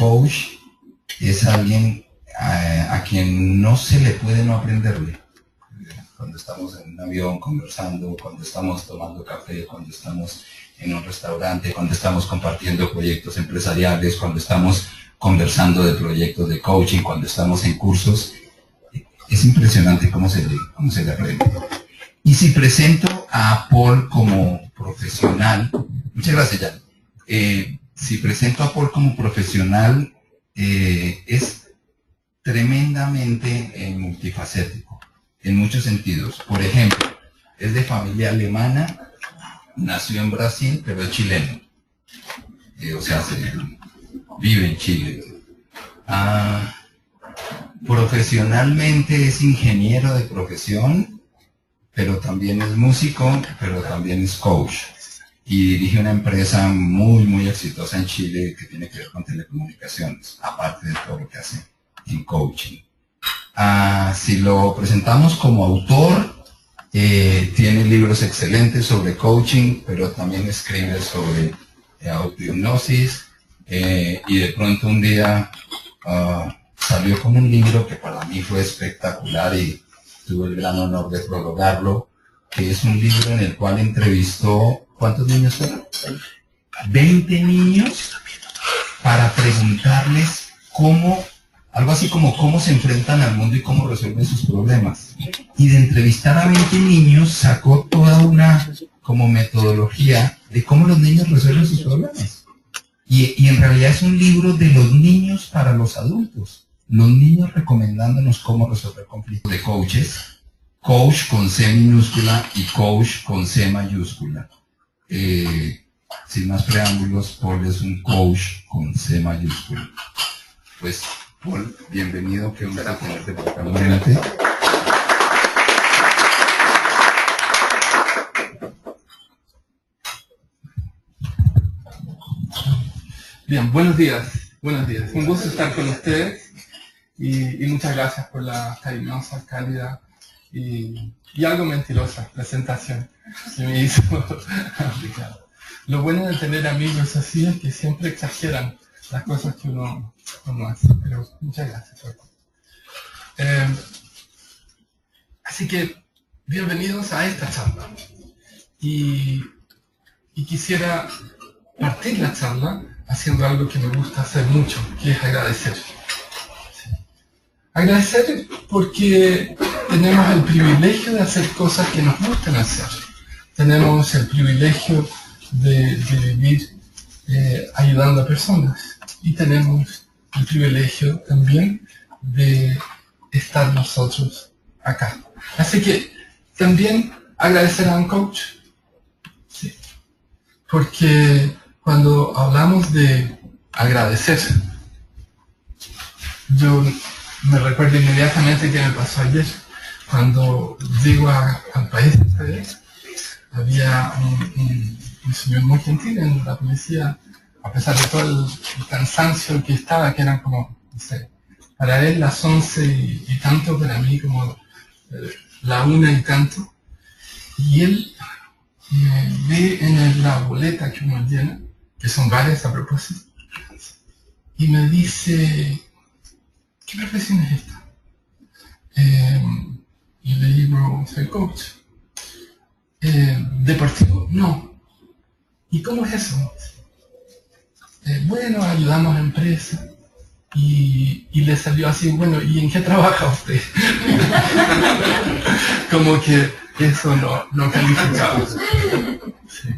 coach es alguien a quien no se le puede no aprenderle. Cuando estamos en un avión conversando, cuando estamos tomando café, cuando estamos en un restaurante, cuando estamos compartiendo proyectos empresariales, cuando estamos conversando de proyectos de coaching, cuando estamos en cursos, es impresionante cómo se le aprende. Y si presento a Paul como profesional, muchas gracias, Jan. Si presento a Paul como profesional, es tremendamente multifacético, en muchos sentidos. Por ejemplo, es de familia alemana, nació en Brasil, pero es chileno. O sea, vive en Chile. Profesionalmente es ingeniero de profesión, pero también es músico, pero también es coach. Y dirige una empresa muy, muy exitosa en Chile que tiene que ver con telecomunicaciones, aparte de todo lo que hace en coaching. Si lo presentamos como autor, tiene libros excelentes sobre coaching, pero también escribe sobre autohipnosis, y de pronto un día salió con un libro que para mí fue espectacular y tuve el gran honor de prologarlo, que es un libro en el cual entrevistó, ¿cuántos niños fueron? 20 niños, para preguntarles algo así como cómo se enfrentan al mundo y cómo resuelven sus problemas. Y de entrevistar a 20 niños sacó toda una como metodología de cómo los niños resuelven sus problemas. Y en realidad es un libro de los niños para los adultos. Los niños recomendándonos cómo resolver conflictos de coaches. Coach con C minúscula y coach con C mayúscula. Sin más preámbulos, Paul es un coach con C mayúscula. Pues, Paul, bienvenido, qué honor tenerte por acá. Adelante. Bien, buenos días. Un gusto estar con ustedes y muchas gracias por la cariñosa, cálida y algo mentirosa presentación que me hizo Ricardo. Lo bueno de tener amigos así es que siempre exageran las cosas que uno hace, pero muchas gracias. Así que, bienvenidos a esta charla. Y quisiera partir la charla haciendo algo que me gusta hacer mucho, que es agradecer. Agradecer porque tenemos el privilegio de hacer cosas que nos gustan hacer. Tenemos el privilegio de vivir ayudando a personas. Y tenemos el privilegio también de estar nosotros acá. Así que también agradecer a un coach. Sí. Porque cuando hablamos de agradecer, yo me recuerdo inmediatamente que me pasó ayer. Cuando llego al país, había un señor muy gentil en la policía, a pesar de todo el cansancio que estaba, que eran como, no sé, para él las 11 y tanto, para mí como la 1 y tanto. Y él me ve en la boleta que uno llena, que son varias a propósito, y me dice, ¿qué profesión es esta? Y le digo, soy coach. ¿Deportivo? No. ¿Y cómo es eso? Bueno, ayudamos a empresas. Y le salió así, bueno, ¿y en qué trabaja usted? Como que eso no calificaba. Sí.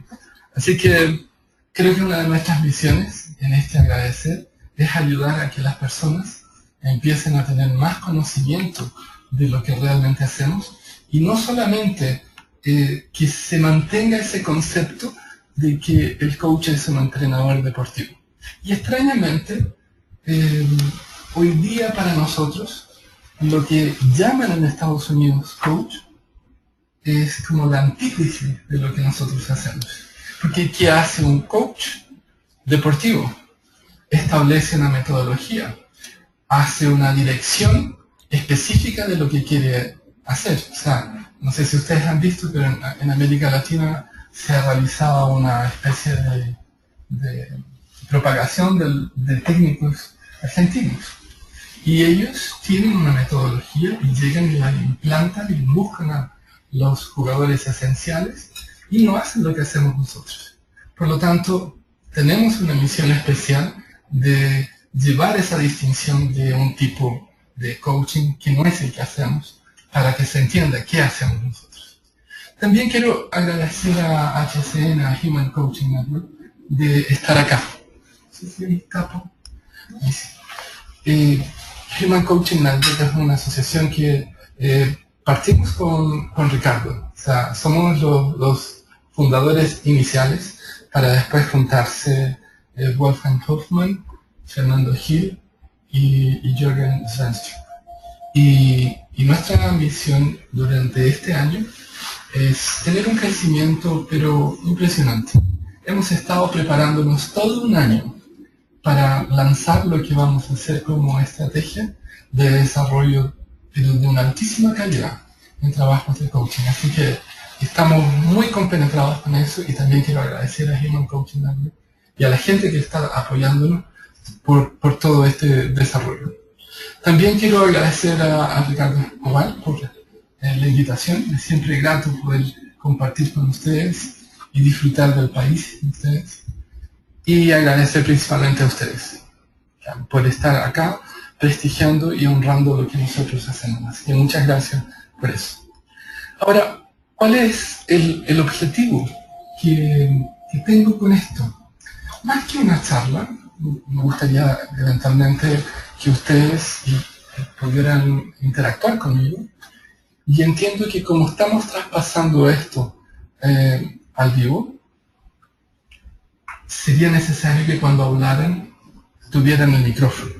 Así que creo que una de nuestras misiones en este agradecer es ayudar a que las personas empiecen a tener más conocimiento de lo que realmente hacemos, y no solamente que se mantenga ese concepto de que el coach es un entrenador deportivo. Y extrañamente, hoy día para nosotros, lo que llaman en Estados Unidos coach es como la antítesis de lo que nosotros hacemos. Porque ¿qué hace un coach deportivo? Establece una metodología, hace una dirección específica de lo que quiere hacer. O sea, no sé si ustedes han visto, pero en América Latina se ha realizado una especie de propagación de técnicos argentinos. Y ellos tienen una metodología y llegan y la implantan y buscan a los jugadores esenciales y no hacen lo que hacemos nosotros. Por lo tanto, tenemos una misión especial de llevar esa distinción de un tipo de coaching que no es el que hacemos, para que se entienda qué hacemos nosotros. También quiero agradecer a HCN, a Human Coaching Network, de estar acá. ¿Sí, capo? Human Coaching Network es una asociación que partimos con Ricardo. O sea, somos los fundadores iniciales, para después juntarse Wolfgang Hoffmann, Fernando Gil y Jürgen Svenstrup. Y nuestra misión durante este año es tener un crecimiento pero impresionante. Hemos estado preparándonos todo un año para lanzar lo que vamos a hacer como estrategia de desarrollo, pero de una altísima calidad en trabajos de coaching. Así que estamos muy compenetrados con eso, y también quiero agradecer a Human Coaching Network y a la gente que está apoyándonos por todo este desarrollo. También quiero agradecer a Ricardo Escobar por la invitación. Es siempre grato poder compartir con ustedes y disfrutar del país de ustedes. Y agradecer principalmente a ustedes por estar acá, prestigiando y honrando lo que nosotros hacemos. Así que muchas gracias por eso. Ahora, ¿cuál es el objetivo que tengo con esto? Más que una charla, me gustaría eventualmente que ustedes pudieran interactuar conmigo. Y entiendo que como estamos traspasando esto al vivo, sería necesario que cuando hablaran tuvieran el micrófono,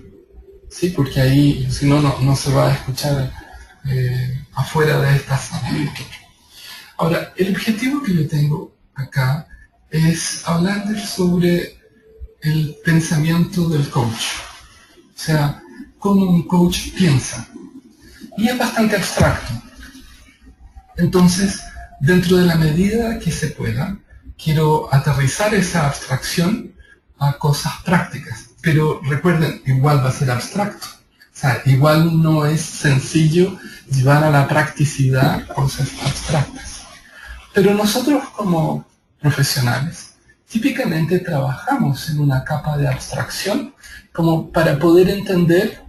¿sí? Porque ahí, si no, no se va a escuchar afuera de esta sala. Ahora, el objetivo que yo tengo acá es hablarles sobre el pensamiento del coach. O sea, cómo un coach piensa. Y es bastante abstracto. Entonces, dentro de la medida que se pueda, quiero aterrizar esa abstracción a cosas prácticas. Pero recuerden, igual va a ser abstracto. O sea, igual no es sencillo llevar a la practicidad cosas abstractas. Pero nosotros como profesionales, típicamente trabajamos en una capa de abstracción como para poder entender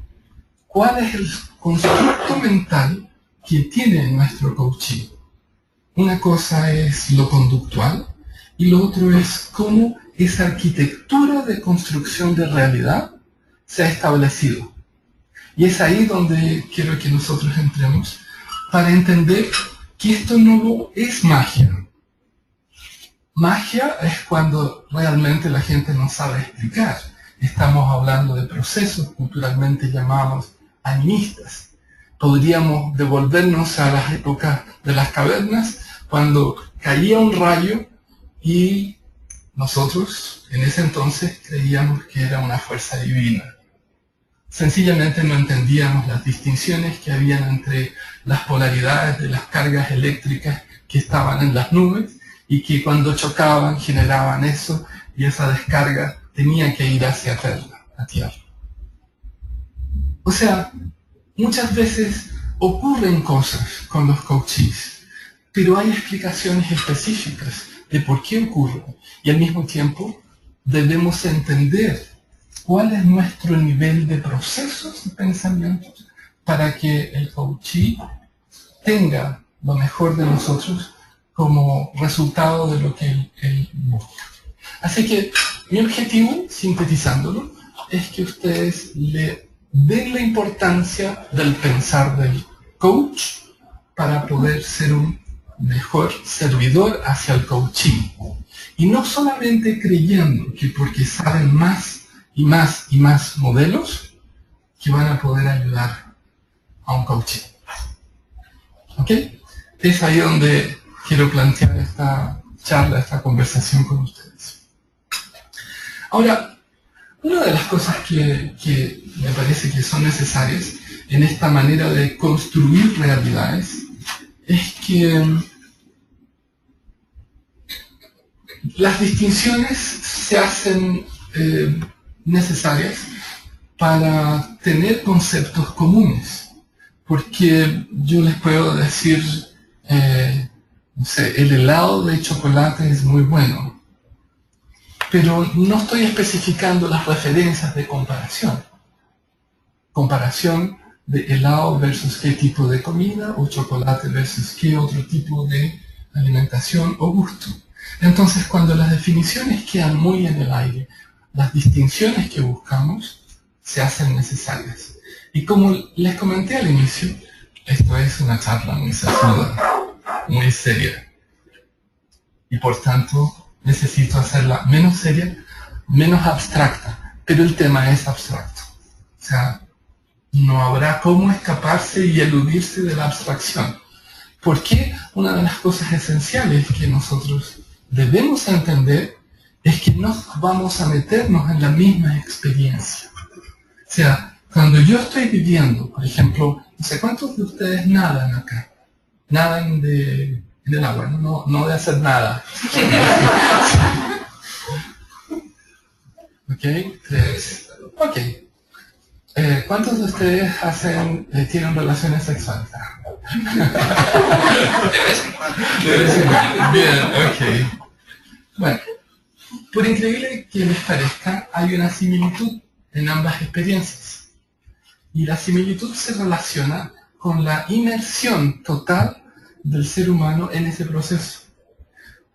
cuál es el constructo mental que tiene nuestro coaching. Una cosa es lo conductual y lo otro es cómo esa arquitectura de construcción de realidad se ha establecido. Y es ahí donde quiero que nosotros entremos para entender que esto no es magia. Magia es cuando realmente la gente no sabe explicar. Estamos hablando de procesos culturalmente llamados animistas. Podríamos devolvernos a las épocas de las cavernas, cuando caía un rayo y nosotros en ese entonces creíamos que era una fuerza divina. Sencillamente no entendíamos las distinciones que habían entre las polaridades de las cargas eléctricas que estaban en las nubes y que cuando chocaban generaban eso, y esa descarga tenía que ir hacia la Tierra. O sea, muchas veces ocurren cosas con los coaches, pero hay explicaciones específicas de por qué ocurren, y al mismo tiempo debemos entender cuál es nuestro nivel de procesos y pensamientos para que el coachee tenga lo mejor de nosotros como resultado de lo que él busca. Así que mi objetivo, sintetizándolo, es que ustedes le den la importancia del pensar del coach para poder ser un mejor servidor hacia el coaching. Y no solamente creyendo que porque saben más y más y más modelos, que van a poder ayudar a un coaching. ¿Ok? Es ahí donde quiero plantear esta charla, esta conversación con ustedes. Ahora, una de las cosas que me parece que son necesarias en esta manera de construir realidades es que las distinciones se hacen necesarias para tener conceptos comunes. Porque yo les puedo decir, no sé, el helado de chocolate es muy bueno, pero no estoy especificando las referencias de comparación. Comparación de helado versus qué tipo de comida, o chocolate versus qué otro tipo de alimentación o gusto. Entonces, cuando las definiciones quedan muy en el aire, las distinciones que buscamos se hacen necesarias. Y como les comenté al inicio, esto es una charla muy sesuda, muy seria. Y por tanto, necesito hacerla menos seria, menos abstracta. Pero el tema es abstracto. O sea, no habrá cómo escaparse y eludirse de la abstracción. Porque una de las cosas esenciales que nosotros debemos entender es que no vamos a meternos en la misma experiencia. O sea, cuando yo estoy viviendo, por ejemplo, no sé cuántos de ustedes nadan acá. Nadan en el agua, no de hacer nada. ¿Ok? 3. Ok. ¿Cuántos de ustedes tienen relaciones sexuales? De vez en cuando. Bien, ok. Bueno, por increíble que les parezca, hay una similitud en ambas experiencias. Y la similitud se relaciona con la inmersión total del ser humano en ese proceso.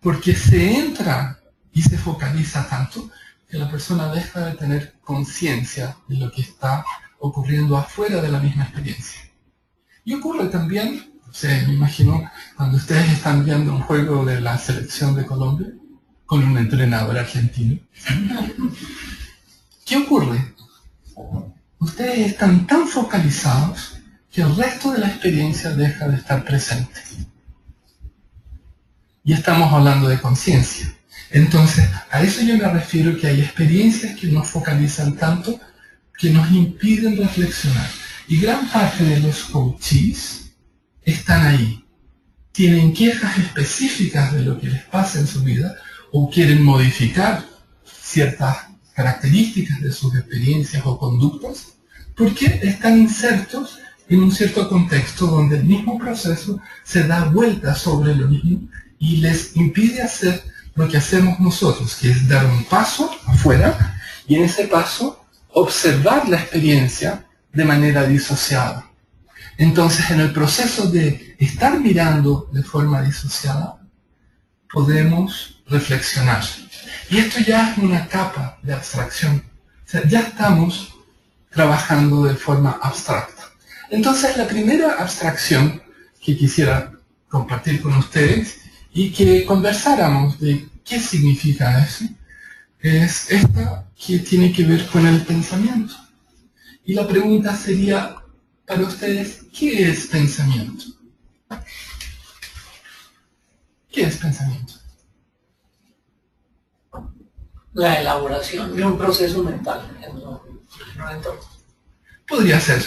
Porque se entra y se focaliza tanto que la persona deja de tener conciencia de lo que está ocurriendo afuera de la misma experiencia. Y ocurre también, me imagino, cuando ustedes están viendo un juego de la selección de Colombia con un entrenador argentino. ¿Qué ocurre? Ustedes están tan focalizados que el resto de la experiencia deja de estar presente. Y estamos hablando de conciencia. Entonces, a eso yo me refiero, que hay experiencias que nos focalizan tanto que nos impiden reflexionar. Y gran parte de los coaches están ahí. Tienen quejas específicas de lo que les pasa en su vida o quieren modificar ciertas características de sus experiencias o conductas porque están insertos en un cierto contexto donde el mismo proceso se da vuelta sobre lo mismo y les impide hacer lo que hacemos nosotros, que es dar un paso afuera y en ese paso observar la experiencia de manera disociada. Entonces, en el proceso de estar mirando de forma disociada, podemos reflexionar. Y esto ya es una capa de abstracción. O sea, ya estamos trabajando de forma abstracta. Entonces, la primera abstracción que quisiera compartir con ustedes y que conversáramos de qué significa eso, es esta que tiene que ver con el pensamiento. Y la pregunta sería para ustedes, ¿qué es pensamiento? ¿Qué es pensamiento? La elaboración de un proceso mental en un entorno. Podría ser.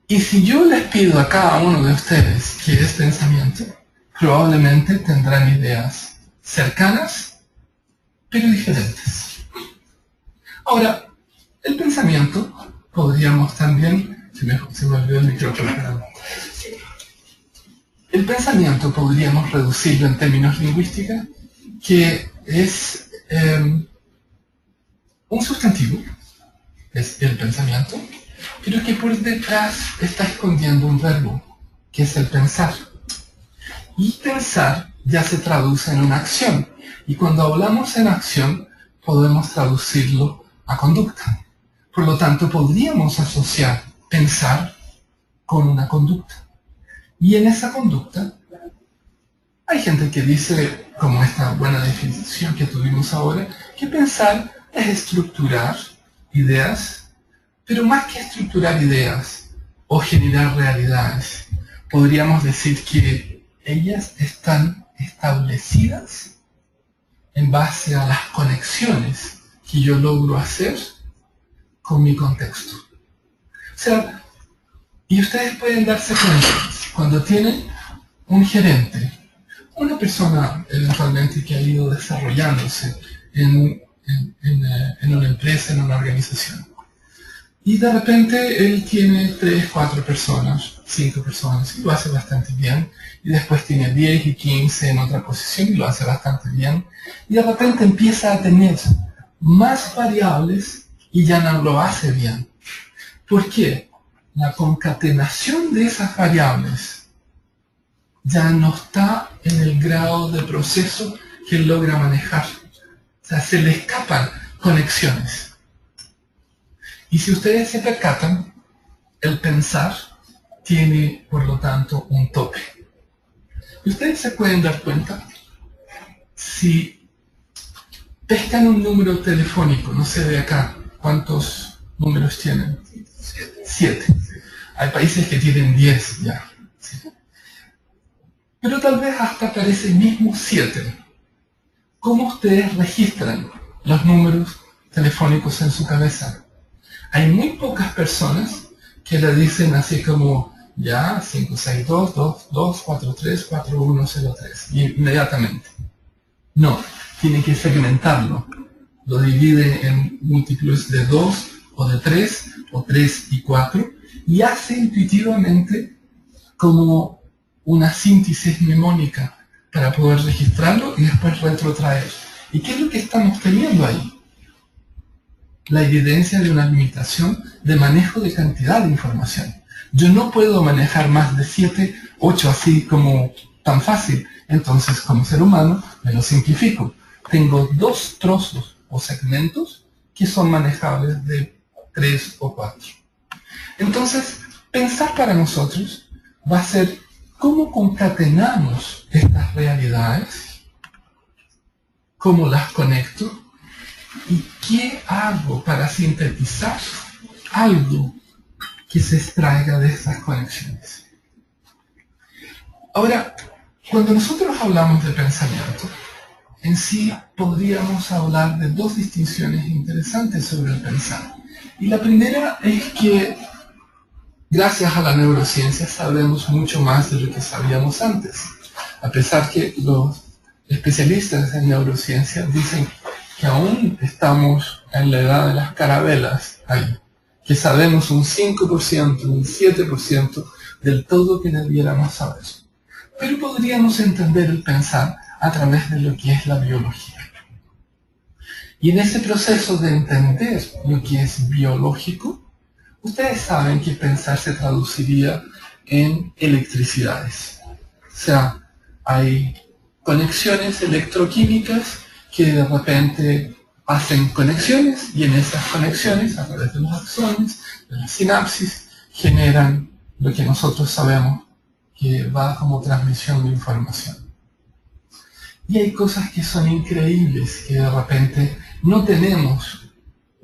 Y si yo les pido a cada uno de ustedes qué es pensamiento, probablemente tendrán ideas cercanas, pero diferentes. Ahora, el pensamiento podríamos también... Se me olvidó el micrófono. El pensamiento podríamos reducirlo en términos lingüísticos, que es un sustantivo, es el pensamiento, pero que por detrás está escondiendo un verbo, que es el pensar. Y pensar ya se traduce en una acción. Y cuando hablamos en acción, podemos traducirlo a conducta. Por lo tanto, podríamos asociar pensar con una conducta. Y en esa conducta, hay gente que dice, como esta buena definición que tuvimos ahora, que pensar es estructurar ideas, pero más que estructurar ideas o generar realidades, podríamos decir que ellas están establecidas en base a las conexiones que yo logro hacer con mi contexto. O sea, y ustedes pueden darse cuenta, cuando tienen un gerente, una persona eventualmente que ha ido desarrollándose en en una empresa, en una organización. Y de repente él tiene 3, 4 personas, 5 personas, y lo hace bastante bien. Y después tiene 10 y 15 en otra posición y lo hace bastante bien. Y de repente empieza a tener más variables y ya no lo hace bien. ¿Por qué? La concatenación de esas variables ya no está en el grado de proceso que él logra manejar. O sea, se le escapan conexiones. Y si ustedes se percatan, el pensar tiene, por lo tanto, un tope. Y ustedes se pueden dar cuenta, si pescan un número telefónico, no sé de acá, ¿cuántos números tienen? 7. Hay países que tienen 10 ya. ¿Sí? Pero tal vez hasta aparece el mismo 7. ¿Cómo ustedes registran los números telefónicos en su cabeza? Hay muy pocas personas que le dicen así como, ya, 562, 2243, 4103, inmediatamente. No, tiene que segmentarlo. Lo divide en múltiplos de 2 o de 3, o 3 y 4, y hace intuitivamente como una síntesis mnemónica para poder registrarlo y después retrotraer. ¿Y qué es lo que estamos teniendo ahí? La evidencia de una limitación de manejo de cantidad de información. Yo no puedo manejar más de 7, 8 así como tan fácil. Entonces, como ser humano, me lo simplifico. Tengo 2 trozos o segmentos que son manejables de 3 o 4. Entonces, pensar para nosotros va a ser cómo concatenamos estas realidades, cómo las conecto, ¿y qué hago para sintetizar algo que se extraiga de estas conexiones? Ahora, cuando nosotros hablamos de pensamiento, en sí podríamos hablar de 2 distinciones interesantes sobre el pensar. Y la primera es que, gracias a la neurociencia, sabemos mucho más de lo que sabíamos antes. A pesar que los especialistas en neurociencia dicen que aún estamos en la edad de las carabelas ahí, que sabemos un 5%, un 7% del todo que debiéramos saber. Pero podríamos entender el pensar a través de lo que es la biología. Y en ese proceso de entender lo que es biológico, ustedes saben que pensar se traduciría en electricidades. O sea, hay conexiones electroquímicas que de repente hacen conexiones, y en esas conexiones, a través de los axones, de la sinapsis, generan lo que nosotros sabemos que va como transmisión de información. Y hay cosas que son increíbles, que de repente no tenemos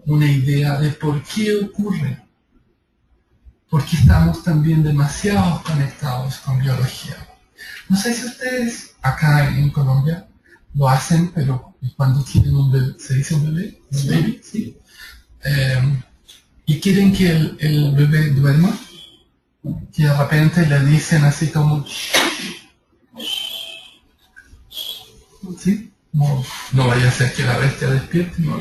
una idea de por qué ocurre, porque estamos también demasiado conectados con biología. No sé si ustedes acá en Colombia lo hacen, pero cuando tienen un bebé, ¿se dice un bebé? ¿Un baby? Sí. Y quieren que el bebé duerma, que de repente le dicen así como, ¿sí? No vaya a ser que la bestia despierte, ¿no?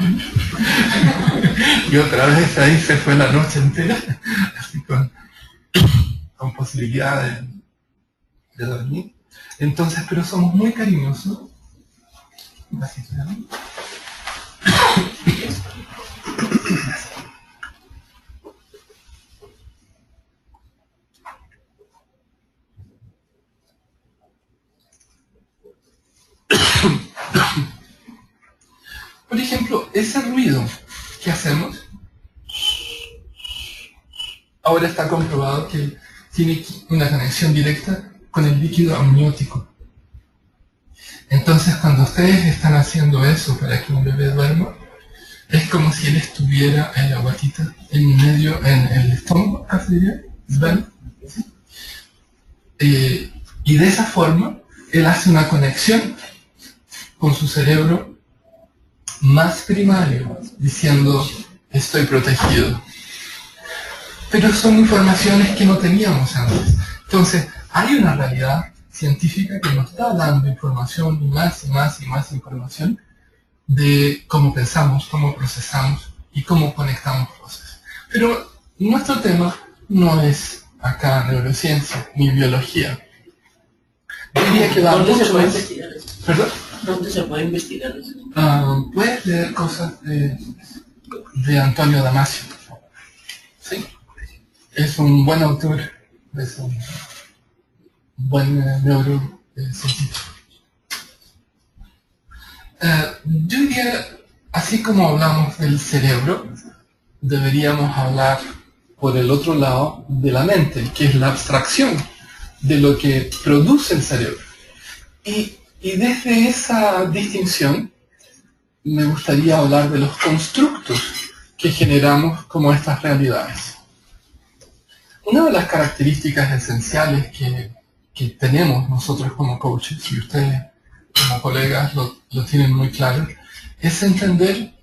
Y otra vez ahí se fue la noche entera, así con posibilidad de dormir. Entonces, pero somos muy cariñosos. Gracias. Por ejemplo, ese ruido que hacemos, ahora está comprobado que tiene una conexión directa con el líquido amniótico. Entonces, cuando ustedes están haciendo eso para que un bebé duerma, es como si él estuviera en la guatita, en medio, en el estómago, ¿qué se diría? ¿Ven? Y de esa forma, él hace una conexión con su cerebro más primario, diciendo, estoy protegido. Pero son informaciones que no teníamos antes. Entonces, hay una realidad científica que nos está dando información y más y más y más información, de cómo pensamos, cómo procesamos y cómo conectamos cosas. Pero nuestro tema no es acá neurociencia ni biología. Diría que va ¿Dónde se mucho puede más. investigar eso? ¿Perdón? ¿Dónde se puede investigar eso? Puedes leer cosas de Antonio Damasio. ¿Sí? Es un buen autor, es un buen neurocientífico. Yo diría, así como hablamos del cerebro, deberíamos hablar por el otro lado de la mente, que es la abstracción de lo que produce el cerebro. Y desde esa distinción me gustaría hablar de los constructos que generamos como estas realidades. Una de las características esenciales que tenemos nosotros como coaches, y ustedes como colegas lo tienen muy claro, es entender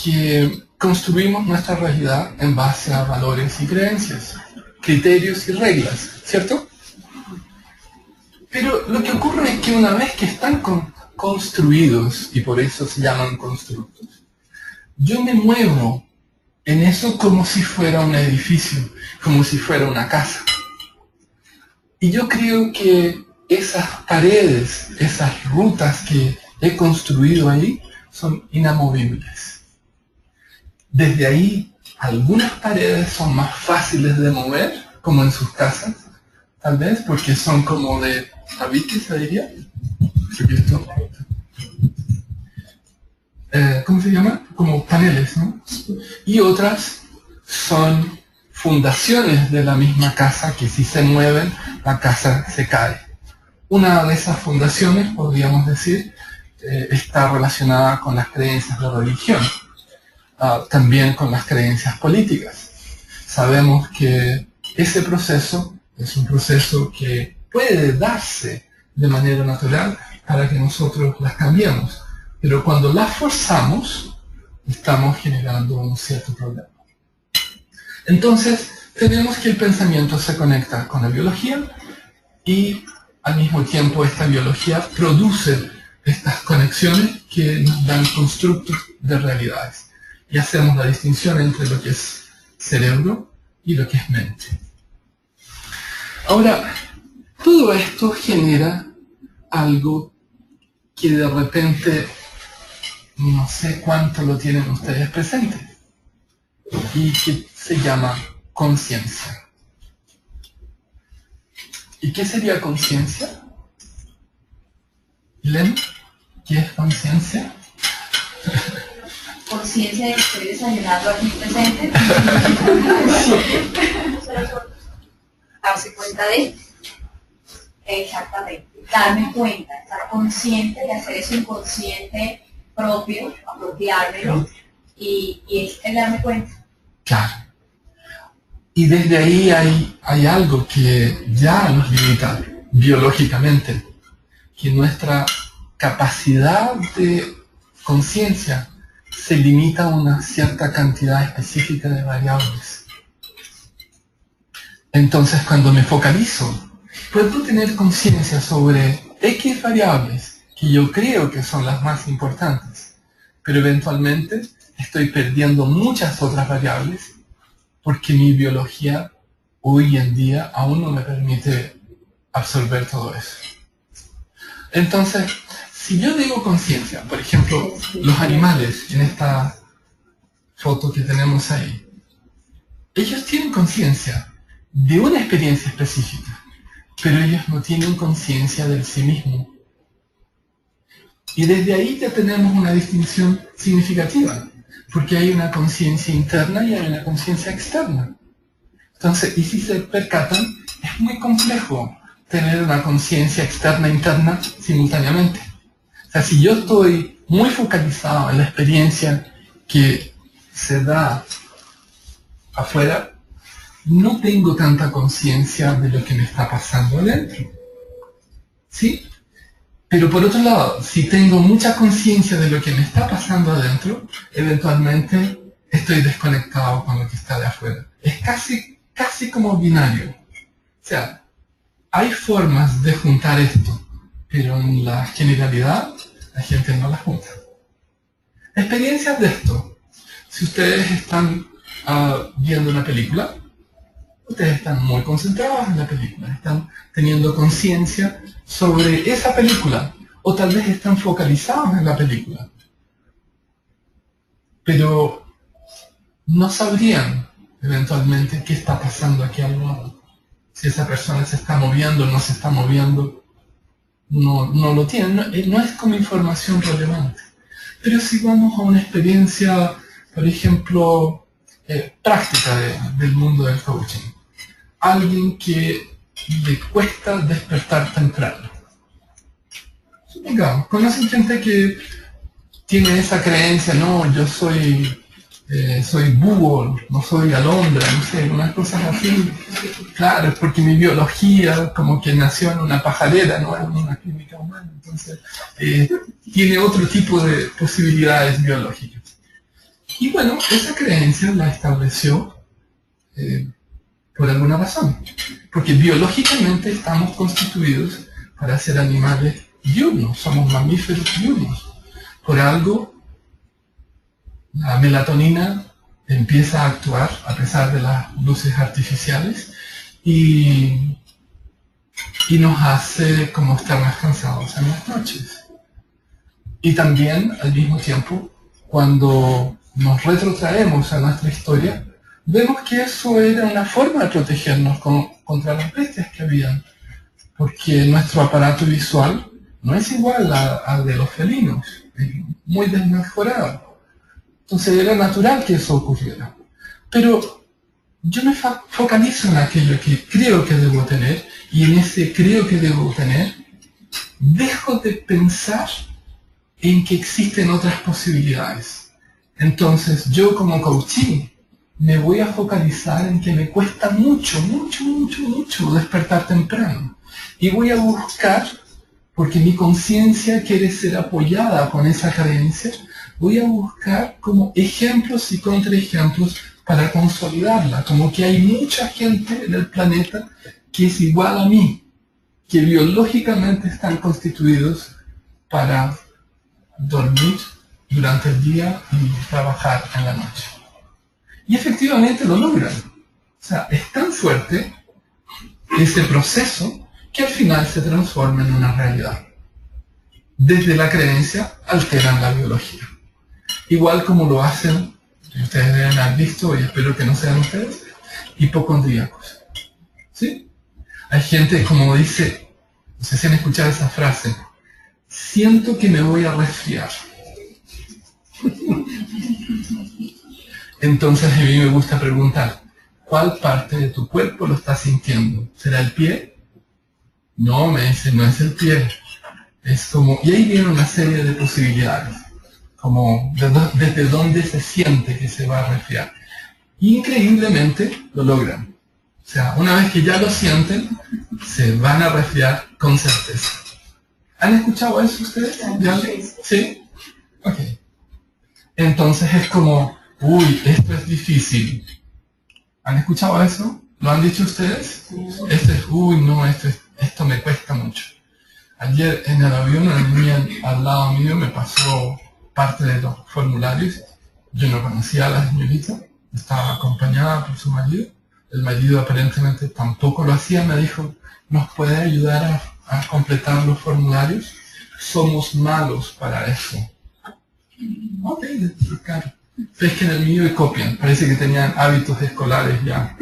que construimos nuestra realidad en base a valores y creencias, criterios y reglas, ¿cierto? Pero lo que ocurre es que una vez que están construidos, y por eso se llaman constructos, yo me muevo en eso como si fuera un edificio, como si fuera una casa. Y yo creo que esas paredes, esas rutas que he construido ahí, son inamovibles. Desde ahí, algunas paredes son más fáciles de mover, como en sus casas, tal vez, porque son como de tabique, se diría. ¿Cómo se llama? Como paneles, ¿no? Y otras son fundaciones de la misma casa que si se mueven, la casa se cae. Una de esas fundaciones, podríamos decir, está relacionada con las creencias de religión, también con las creencias políticas. Sabemos que ese proceso es un proceso que puede darse de manera natural para que nosotros las cambiemos, pero cuando las forzamos, estamos generando un cierto problema. Entonces, tenemos que el pensamiento se conecta con la biología y al mismo tiempo esta biología produce estas conexiones que nos dan constructos de realidades. Y hacemos la distinción entre lo que es cerebro y lo que es mente. Ahora, todo esto genera algo que de repente no sé cuánto lo tienen ustedes presente y que se llama conciencia. ¿Y qué sería conciencia? Len, ¿qué es conciencia? Conciencia de que estoy desayunando aquí presente. Darse cuenta de. Exactamente. Darme cuenta, estar consciente de hacer eso inconsciente propio, apropiármelo y es el darme cuenta. Claro. Y desde ahí hay algo que ya nos limita biológicamente, que nuestra capacidad de conciencia se limita a una cierta cantidad específica de variables. Entonces, cuando me focalizo, puedo tener conciencia sobre X variables que yo creo que son las más importantes, pero eventualmente estoy perdiendo muchas otras variables porque mi biología hoy en día aún no me permite absorber todo eso. Entonces, si yo digo conciencia, por ejemplo, los animales en esta foto que tenemos ahí, ellos tienen conciencia de una experiencia específica, pero ellos no tienen conciencia de sí mismos. Y desde ahí ya tenemos una distinción significativa, porque hay una conciencia interna y hay una conciencia externa. Entonces, y si se percatan, es muy complejo tener una conciencia externa e interna simultáneamente. O sea, si yo estoy muy focalizado en la experiencia que se da afuera, no tengo tanta conciencia de lo que me está pasando adentro. ¿Sí? Pero por otro lado, si tengo mucha conciencia de lo que me está pasando adentro, eventualmente estoy desconectado con lo que está de afuera. Es casi como binario. O sea, hay formas de juntar esto, pero en la generalidad la gente no las junta. Experiencias de esto. Si ustedes están viendo una película, ustedes están muy concentrados en la película, están teniendo conciencia sobre esa película, o tal vez están focalizados en la película, pero no sabrían eventualmente qué está pasando aquí al lado. Si esa persona se está moviendo o no se está moviendo, no lo tienen, no es como información relevante. Pero si vamos a una experiencia, por ejemplo, práctica del mundo del coaching, alguien que le cuesta despertar temprano. Supongamos, conocen gente que tiene esa creencia, no, yo soy búho, no soy alondra, no sé, unas cosas así. Claro, es porque mi biología como que nació en una pajarera, no en una clínica humana, entonces tiene otro tipo de posibilidades biológicas. Y bueno, esa creencia la estableció por alguna razón, porque biológicamente estamos constituidos para ser animales diurnos, somos mamíferos diurnos. Por algo, la melatonina empieza a actuar a pesar de las luces artificiales y nos hace como estar más cansados en las noches. Y también, al mismo tiempo, cuando nos retrotraemos a nuestra historia, vemos que eso era una forma de protegernos contra las bestias que habían, porque nuestro aparato visual no es igual al de los felinos, es muy desmejorado. Entonces era natural que eso ocurriera. Pero yo me focalizo en aquello que creo que debo tener, y en ese creo que debo tener, dejo de pensar en que existen otras posibilidades. Entonces yo como coaching me voy a focalizar en que me cuesta mucho despertar temprano. Y voy a buscar, porque mi conciencia quiere ser apoyada con esa creencia, voy a buscar como ejemplos y contraejemplos para consolidarla. Como que hay mucha gente en el planeta que es igual a mí, que biológicamente están constituidos para dormir durante el día y trabajar en la noche. Y efectivamente lo logran. O sea, es tan fuerte ese proceso que al final se transforma en una realidad. Desde la creencia alteran la biología. Igual como lo hacen, ustedes deben haber visto, y espero que no sean ustedes, hipocondríacos. ¿Sí? Hay gente como dice, no sé si han escuchado esa frase, siento que me voy a resfriar. Entonces a mí me gusta preguntar, ¿cuál parte de tu cuerpo lo estás sintiendo? ¿Será el pie? No, me dice, no es el pie. Es como, y ahí viene una serie de posibilidades, como desde dónde se siente que se va a resfriar. Increíblemente lo logran. O sea, una vez que ya lo sienten, se van a resfriar con certeza. ¿Han escuchado eso ustedes? ¿Sí? Ok. Entonces es como, uy, esto es difícil. ¿Han escuchado eso? ¿Lo han dicho ustedes? Esto es, uy, no, esto me cuesta mucho. Ayer en el avión una niña al lado mío me pasó parte de los formularios. Yo no conocía a la señorita, estaba acompañada por su marido. El marido aparentemente tampoco lo hacía. Me dijo, ¿nos puede ayudar a completar los formularios? Somos malos para eso. Ok, claro. Pesquen el mío y copian. Parece que tenían hábitos escolares ya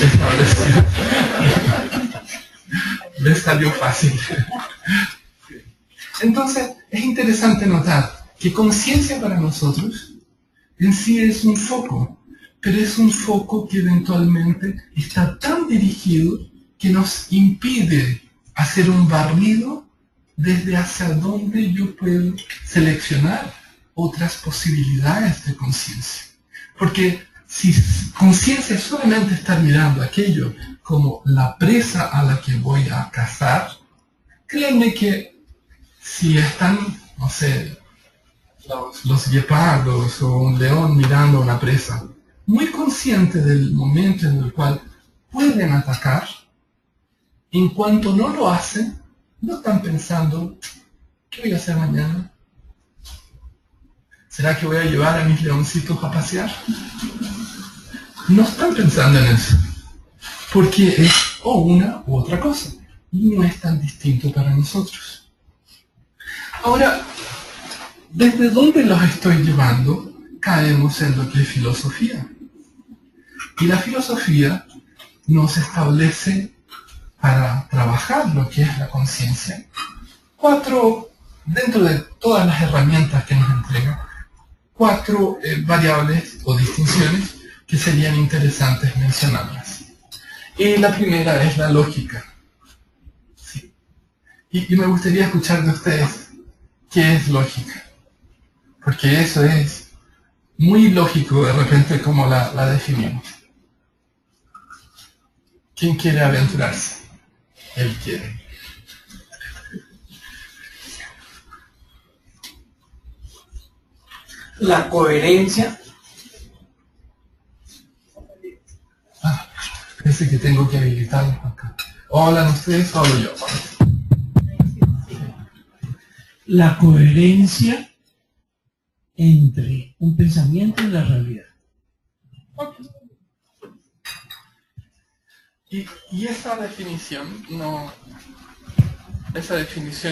establecidos. Les salió fácil. Entonces, es interesante notar que conciencia para nosotros en sí es un foco, pero es un foco que eventualmente está tan dirigido que nos impide hacer un barrido desde hacia dónde yo puedo seleccionar otras posibilidades de conciencia. Porque si conciencia es solamente estar mirando aquello como la presa a la que voy a cazar, créanme que si están, no sé, los guepardos o un león mirando a una presa, muy consciente del momento en el cual pueden atacar, en cuanto no lo hacen, no están pensando, ¿qué voy a hacer mañana? ¿Será que voy a llevar a mis leoncitos a pasear? No están pensando en eso, porque es o una u otra cosa, y no es tan distinto para nosotros. Ahora, ¿desde dónde los estoy llevando? Caemos en lo que es filosofía. Y la filosofía nos establece, para trabajar lo que es la conciencia, dentro de todas las herramientas que nos entrega, 4 variables o distinciones que serían interesantes mencionarlas. Y la primera es la lógica. Sí. Y me gustaría escuchar de ustedes qué es lógica. Porque eso es muy lógico de repente como la definimos. ¿Quién quiere aventurarse? Él quiere. La coherencia. Parece que tengo que habilitarlo acá. ¿O hablan ustedes o hablo yo? La coherencia entre un pensamiento y la realidad. Y esa definición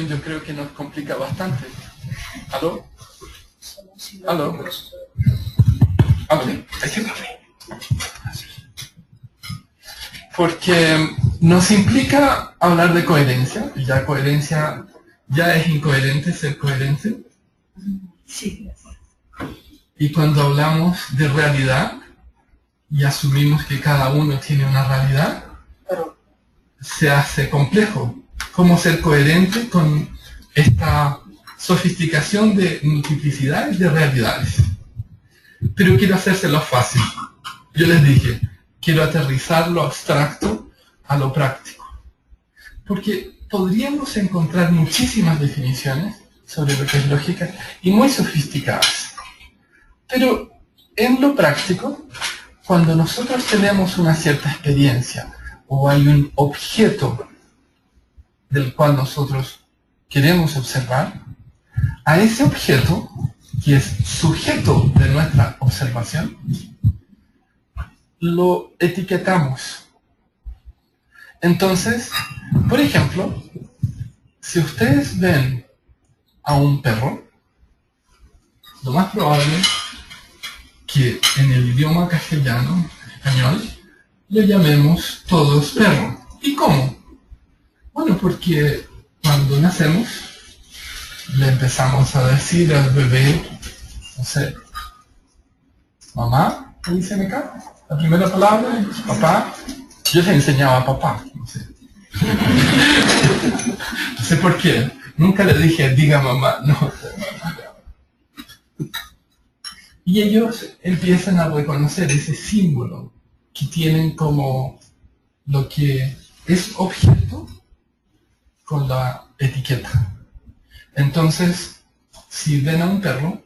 yo creo que nos complica bastante. ¿Aló? ¿Aló? ¿Aló? Porque nos implica hablar de coherencia, y ya coherencia, ya es incoherente ser coherente. Sí. Y cuando hablamos de realidad, y asumimos que cada uno tiene una realidad, se hace complejo. ¿Cómo ser coherente con esta sofisticación de multiplicidades de realidades? Pero quiero hacérselo fácil. Yo les dije, quiero aterrizar lo abstracto a lo práctico. Porque podríamos encontrar muchísimas definiciones sobre lo que es lógica y muy sofisticadas. Pero en lo práctico, cuando nosotros tenemos una cierta experiencia o hay un objeto del cual nosotros queremos observar, a ese objeto, que es sujeto de nuestra observación, lo etiquetamos. Entonces, por ejemplo, si ustedes ven a un perro, lo más probable que en el idioma castellano, español, lo llamemos todos perro. ¿Y cómo? Bueno, porque cuando nacemos, le empezamos a decir al bebé, no sé, mamá, ¿qué dice acá? La primera palabra, papá. Yo le enseñaba a papá, no sé. No sé por qué. Nunca le dije, diga mamá, no. Y ellos empiezan a reconocer ese símbolo que tienen como lo que es objeto con la etiqueta. Entonces, si ven a un perro,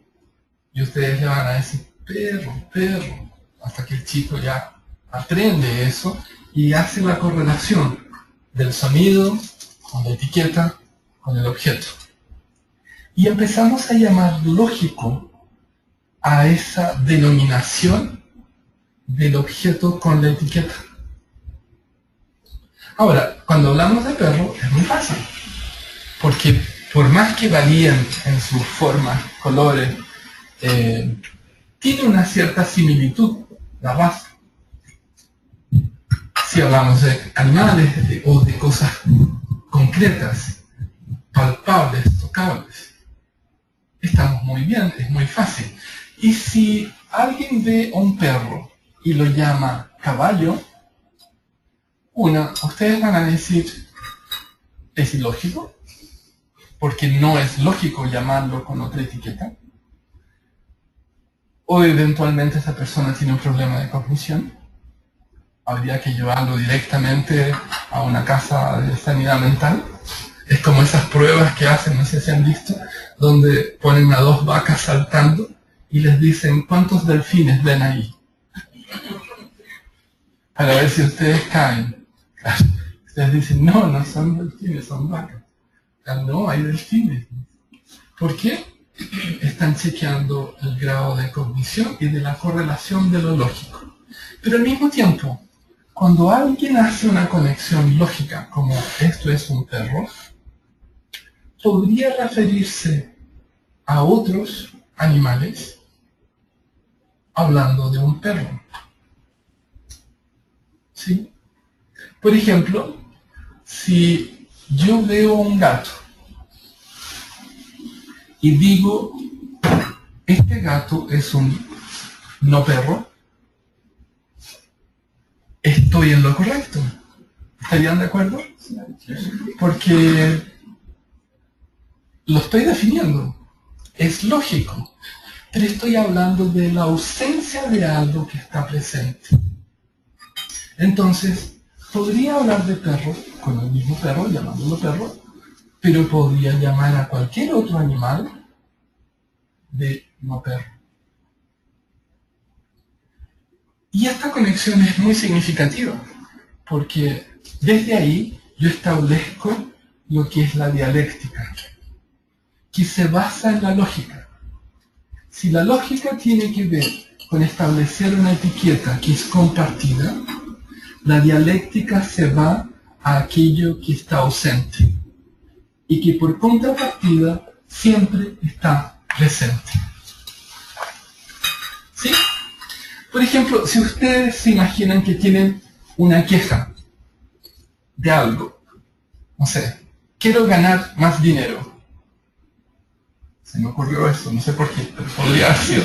y ustedes le van a decir, perro, perro, hasta que el chico ya aprende eso y hace la correlación del sonido con la etiqueta, con el objeto. Y empezamos a llamar lógico a esa denominación del objeto con la etiqueta. Ahora, cuando hablamos de perro, es muy fácil, porque por más que varíen en sus formas, colores, tiene una cierta similitud la raza. Si hablamos de animales o de cosas concretas, palpables, tocables, estamos muy bien, es muy fácil. Y si alguien ve a un perro y lo llama caballo, ustedes van a decir, ¿es ilógico? Porque no es lógico llamarlo con otra etiqueta. O eventualmente esa persona tiene un problema de cognición. Habría que llevarlo directamente a una casa de sanidad mental. Es como esas pruebas que hacen, no sé si han visto, donde ponen a 2 vacas saltando y les dicen, ¿cuántos delfines ven ahí? Para ver si ustedes caen. Claro, ustedes dicen, no son delfines, son vacas. Claro, no, hay delfines. ¿Por qué? están chequeando el grado de cognición y de la correlación de lo lógico. Pero al mismo tiempo, cuando alguien hace una conexión lógica, como esto es un perro, podría referirse a otros animales hablando de un perro. ¿Sí? Por ejemplo, si yo veo un gato y digo, este gato es un no perro, estoy en lo correcto. ¿Estarían de acuerdo? Porque lo estoy definiendo. Es lógico. Pero estoy hablando de la ausencia de algo que está presente. Entonces, podría hablar de perro con el mismo perro, llamándolo perro, pero podría llamar a cualquier otro animal de no perro. Y esta conexión es muy significativa, porque desde ahí yo establezco lo que es la dialéctica, que se basa en la lógica. Si la lógica tiene que ver con establecer una etiqueta que es compartida, la dialéctica se va a aquello que está ausente y que por contrapartida siempre está presente. ¿Sí? Por ejemplo, si ustedes se imaginan que tienen una queja de algo, no sé, quiero ganar más dinero. Se me ocurrió eso, no sé por qué, pero podría haber sido.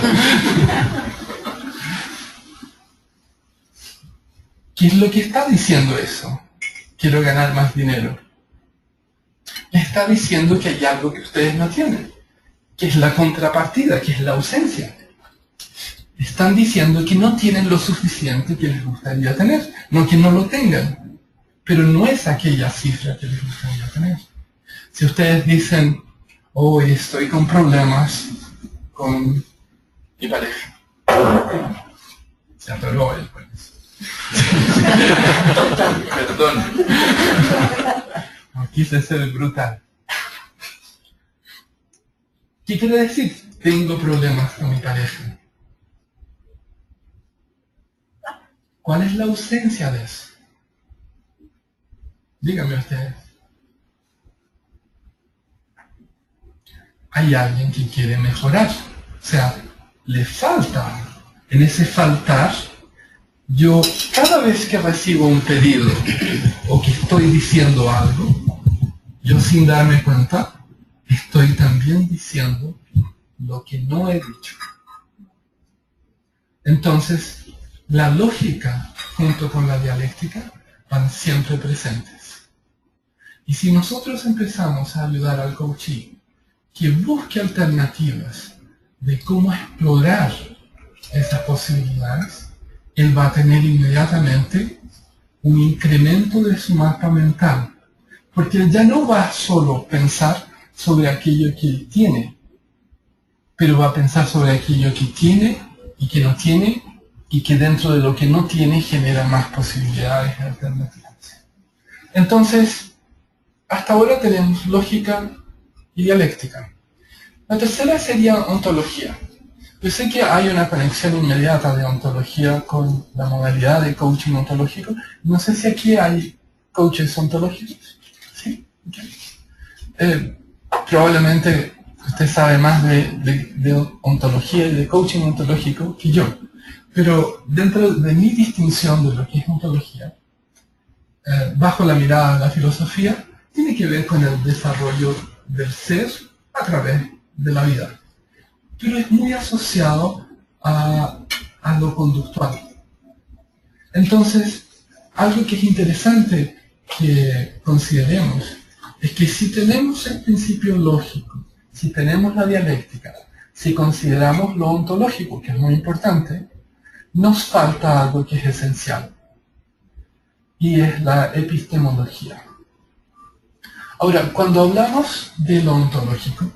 ¿Qué es lo que está diciendo eso? Quiero ganar más dinero. Está diciendo que hay algo que ustedes no tienen, que es la contrapartida, que es la ausencia. Están diciendo que no tienen lo suficiente que les gustaría tener, no que no lo tengan, pero no es aquella cifra que les gustaría tener. Si ustedes dicen, hoy estoy con problemas con mi pareja, se atoró el pues. Perdón. No quise ser brutal. ¿Qué quiere decir? Tengo problemas con mi pareja. ¿Cuál es la ausencia de eso? Díganme ustedes. Hay alguien que quiere mejorar. O sea, le falta. En ese faltar, yo cada vez que recibo un pedido o que estoy diciendo algo, yo sin darme cuenta, estoy también diciendo lo que no he dicho. Entonces, la lógica junto con la dialéctica van siempre presentes. Y si nosotros empezamos a ayudar al coachee que busque alternativas de cómo explorar esas posibilidades, él va a tener inmediatamente un incremento de su mapa mental, porque él ya no va solo a pensar sobre aquello que él tiene, pero va a pensar sobre aquello que tiene y que no tiene, y que dentro de lo que no tiene genera más posibilidades y alternativas. Entonces, hasta ahora tenemos lógica y dialéctica. La tercera sería ontología. Yo sé que hay una conexión inmediata de ontología con la modalidad de coaching ontológico. No sé si aquí hay coaches ontológicos. ¿Sí? Okay. Probablemente usted sabe más de ontología y de coaching ontológico que yo. Pero dentro de mi distinción de lo que es ontología, bajo la mirada de la filosofía, tiene que ver con el desarrollo del ser a través de la vida. Pero es muy asociado a lo conductual. Entonces, algo que es interesante que consideremos es que si tenemos el principio lógico, si tenemos la dialéctica, si consideramos lo ontológico, que es muy importante, nos falta algo que es esencial, y es la epistemología. Ahora, cuando hablamos de lo ontológico,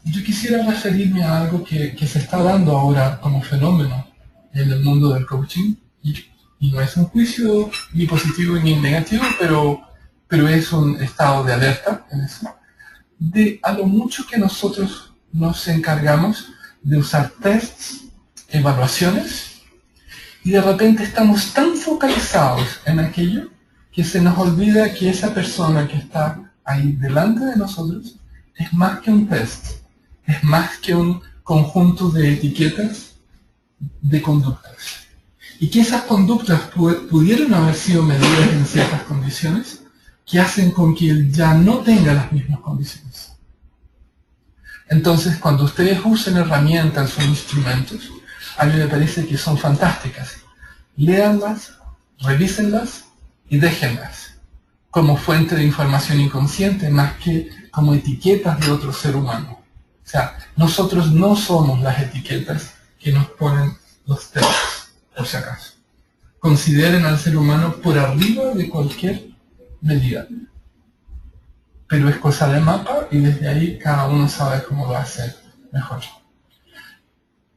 yo quisiera referirme a algo que se está dando ahora como fenómeno en el mundo del coaching, y no es un juicio ni positivo ni negativo, pero es un estado de alerta en eso, de a lo mucho que nosotros nos encargamos de usar tests, evaluaciones, y de repente estamos tan focalizados en aquello que se nos olvida que esa persona que está ahí delante de nosotros es más que un test, es más que un conjunto de etiquetas de conductas. Y que esas conductas pudieron haber sido medidas en ciertas condiciones que hacen con que él ya no tenga las mismas condiciones. Entonces, cuando ustedes usen herramientas o instrumentos, a mí me parece que son fantásticas. Léanlas, revísenlas y déjenlas como fuente de información inconsciente más que como etiquetas de otro ser humano. O sea, nosotros no somos las etiquetas que nos ponen los tests, por si acaso. Consideren al ser humano por arriba de cualquier medida. Pero es cosa de mapa y desde ahí cada uno sabe cómo lo va a hacer mejor.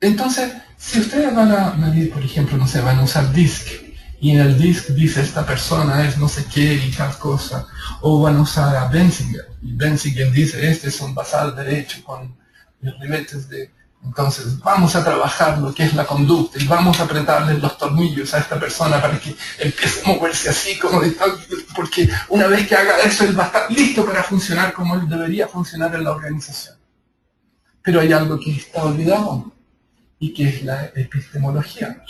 Entonces, si ustedes van a medir, por ejemplo, no sé, van a usar DISC, y en el DISC dice esta persona es no sé qué y tal cosa, o van a usar a Benzinger, y Benzinger dice este es un basal derecho con ribetes de... Entonces, vamos a trabajar lo que es la conducta y vamos a apretarle los tornillos a esta persona para que empiece a moverse así, como de tal, porque una vez que haga eso, él va a estar listo para funcionar como él debería funcionar en la organización. Pero hay algo que está olvidado, y que es la epistemología.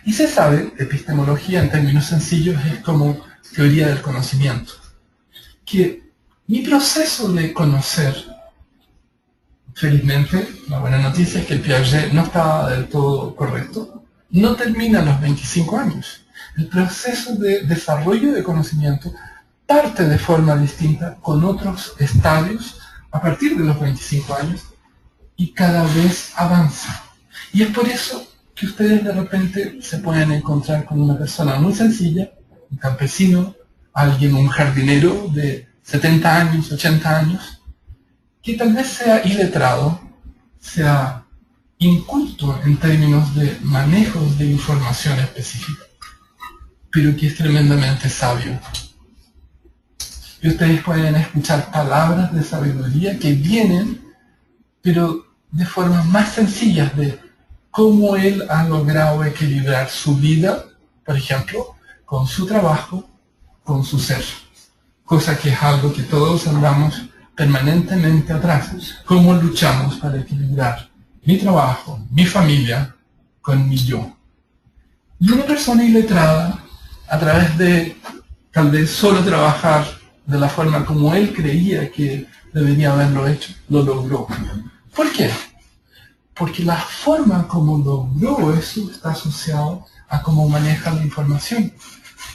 Y se sabe, epistemología en términos sencillos es como teoría del conocimiento, que mi proceso de conocer, felizmente, la buena noticia es que el Piaget no estaba del todo correcto, no termina a los 25 años. El proceso de desarrollo de conocimiento parte de forma distinta con otros estadios a partir de los 25 años y cada vez avanza. Y es por eso que ustedes de repente se pueden encontrar con una persona muy sencilla, un campesino, alguien, un jardinero de 70 años, 80 años, que tal vez sea iletrado, sea inculto en términos de manejo de información específica, pero que es tremendamente sabio. Y ustedes pueden escuchar palabras de sabiduría que vienen, pero de formas más sencillas de cómo él ha logrado equilibrar su vida, por ejemplo, con su trabajo, con su ser. Cosa que es algo que todos andamos permanentemente atrás. ¿Cómo luchamos para equilibrar mi trabajo, mi familia, con mi yo? Y una persona iletrada, a través de tal vez solo trabajar de la forma como él creía que debería haberlo hecho, lo logró. ¿Por qué? Porque la forma como logró eso está asociado a cómo maneja la información,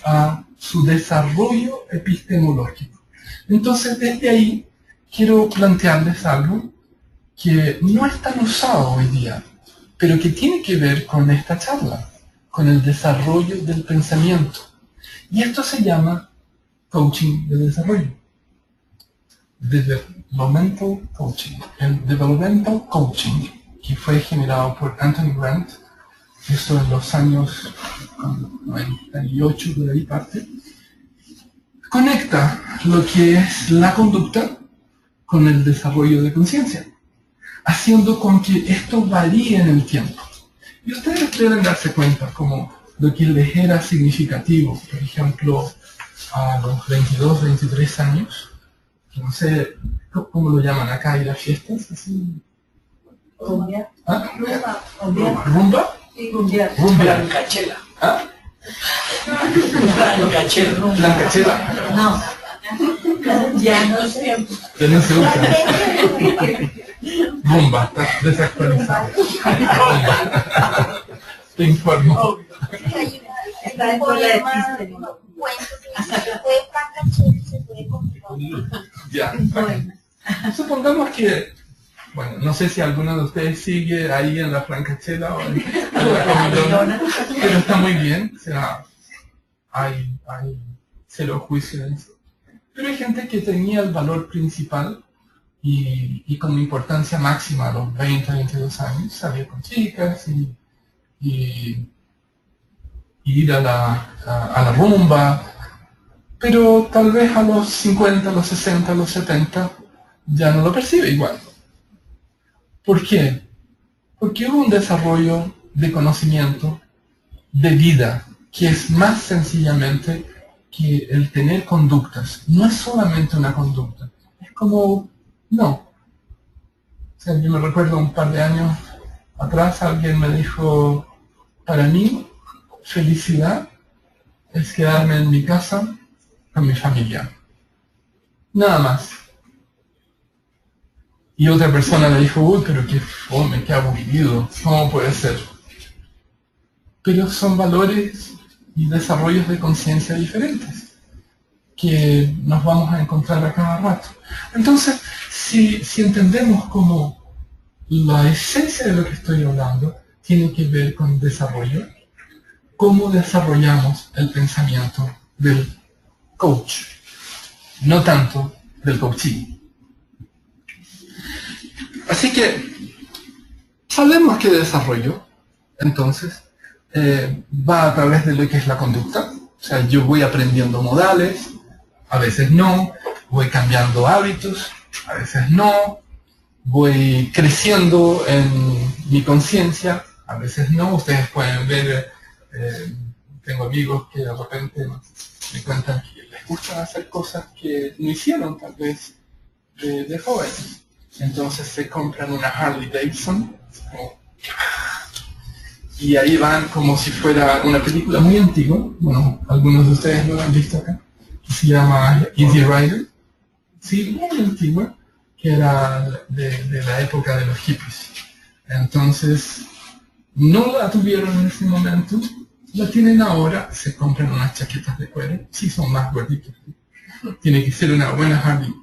a su desarrollo epistemológico. Entonces, desde ahí, quiero plantearles algo que no es tan usado hoy día, pero que tiene que ver con esta charla, con el desarrollo del pensamiento. Y esto se llama coaching de desarrollo. Developmental coaching. El developmental coaching, que fue generado por Anthony Grant, esto en los años 98, de ahí parte, conecta lo que es la conducta con el desarrollo de conciencia, haciendo con que esto varíe en el tiempo. Y ustedes deben darse cuenta como lo que les era significativo, por ejemplo, a los 22, 23 años, no sé cómo lo llaman acá, ir a fiestas, así. Rumba. ¿Ah? Rumba. ¿Rumba? Rumbear. Rumbear. Blancachela. ¿Ah? Blancachela. Blancachela. No. Ya no sé. Ya no se usa. Rumba, está desactualizado. Rumba. Te informo. Está el problema, cuento que se puede Francachela y se puede con Ya. Supongamos que, bueno, no sé si alguno de ustedes sigue ahí en la Francachela o en la comilona, pero está muy bien, o sea, hay cero juicio en eso. Pero hay gente que tenía el valor principal y como importancia máxima a los 20, 22 años, salía con chicas y ir a la rumba, pero tal vez a los 50, a los 60, a los 70 ya no lo percibe igual. ¿Por qué? Porque hubo un desarrollo de conocimiento de vida que es más sencillamente que el tener conductas. No es solamente una conducta. Es como, no. O sea, yo me recuerdo un par de años atrás alguien me dijo, para mí, felicidad es quedarme en mi casa con mi familia. Nada más. Y otra persona le dijo, uy, pero qué fome, qué aburrido, ¿cómo puede ser? Pero son valores y desarrollos de conciencia diferentes que nos vamos a encontrar a cada rato. Entonces, si entendemos como la esencia de lo que estoy hablando tiene que ver con desarrollo, cómo desarrollamos el pensamiento del coach, no tanto del coachee. Así que sabemos que desarrollo, entonces, va a través de lo que es la conducta. O sea, yo voy aprendiendo modales, a veces no, voy cambiando hábitos, a veces no, voy creciendo en mi conciencia, a veces no. Ustedes pueden ver, tengo amigos que de repente me cuentan que les gusta hacer cosas que no hicieron tal vez de jóvenes. Entonces se compran una Harley Davidson y ahí van como si fuera una película muy antigua. Bueno, algunos de ustedes lo han visto acá, que se llama Easy Rider. Sí, muy antigua, que era de la época de los hippies. Entonces, no la tuvieron en ese momento, la tienen ahora, se compran unas chaquetas de cuero, sí son más gorditos. Tiene que ser una buena Harley.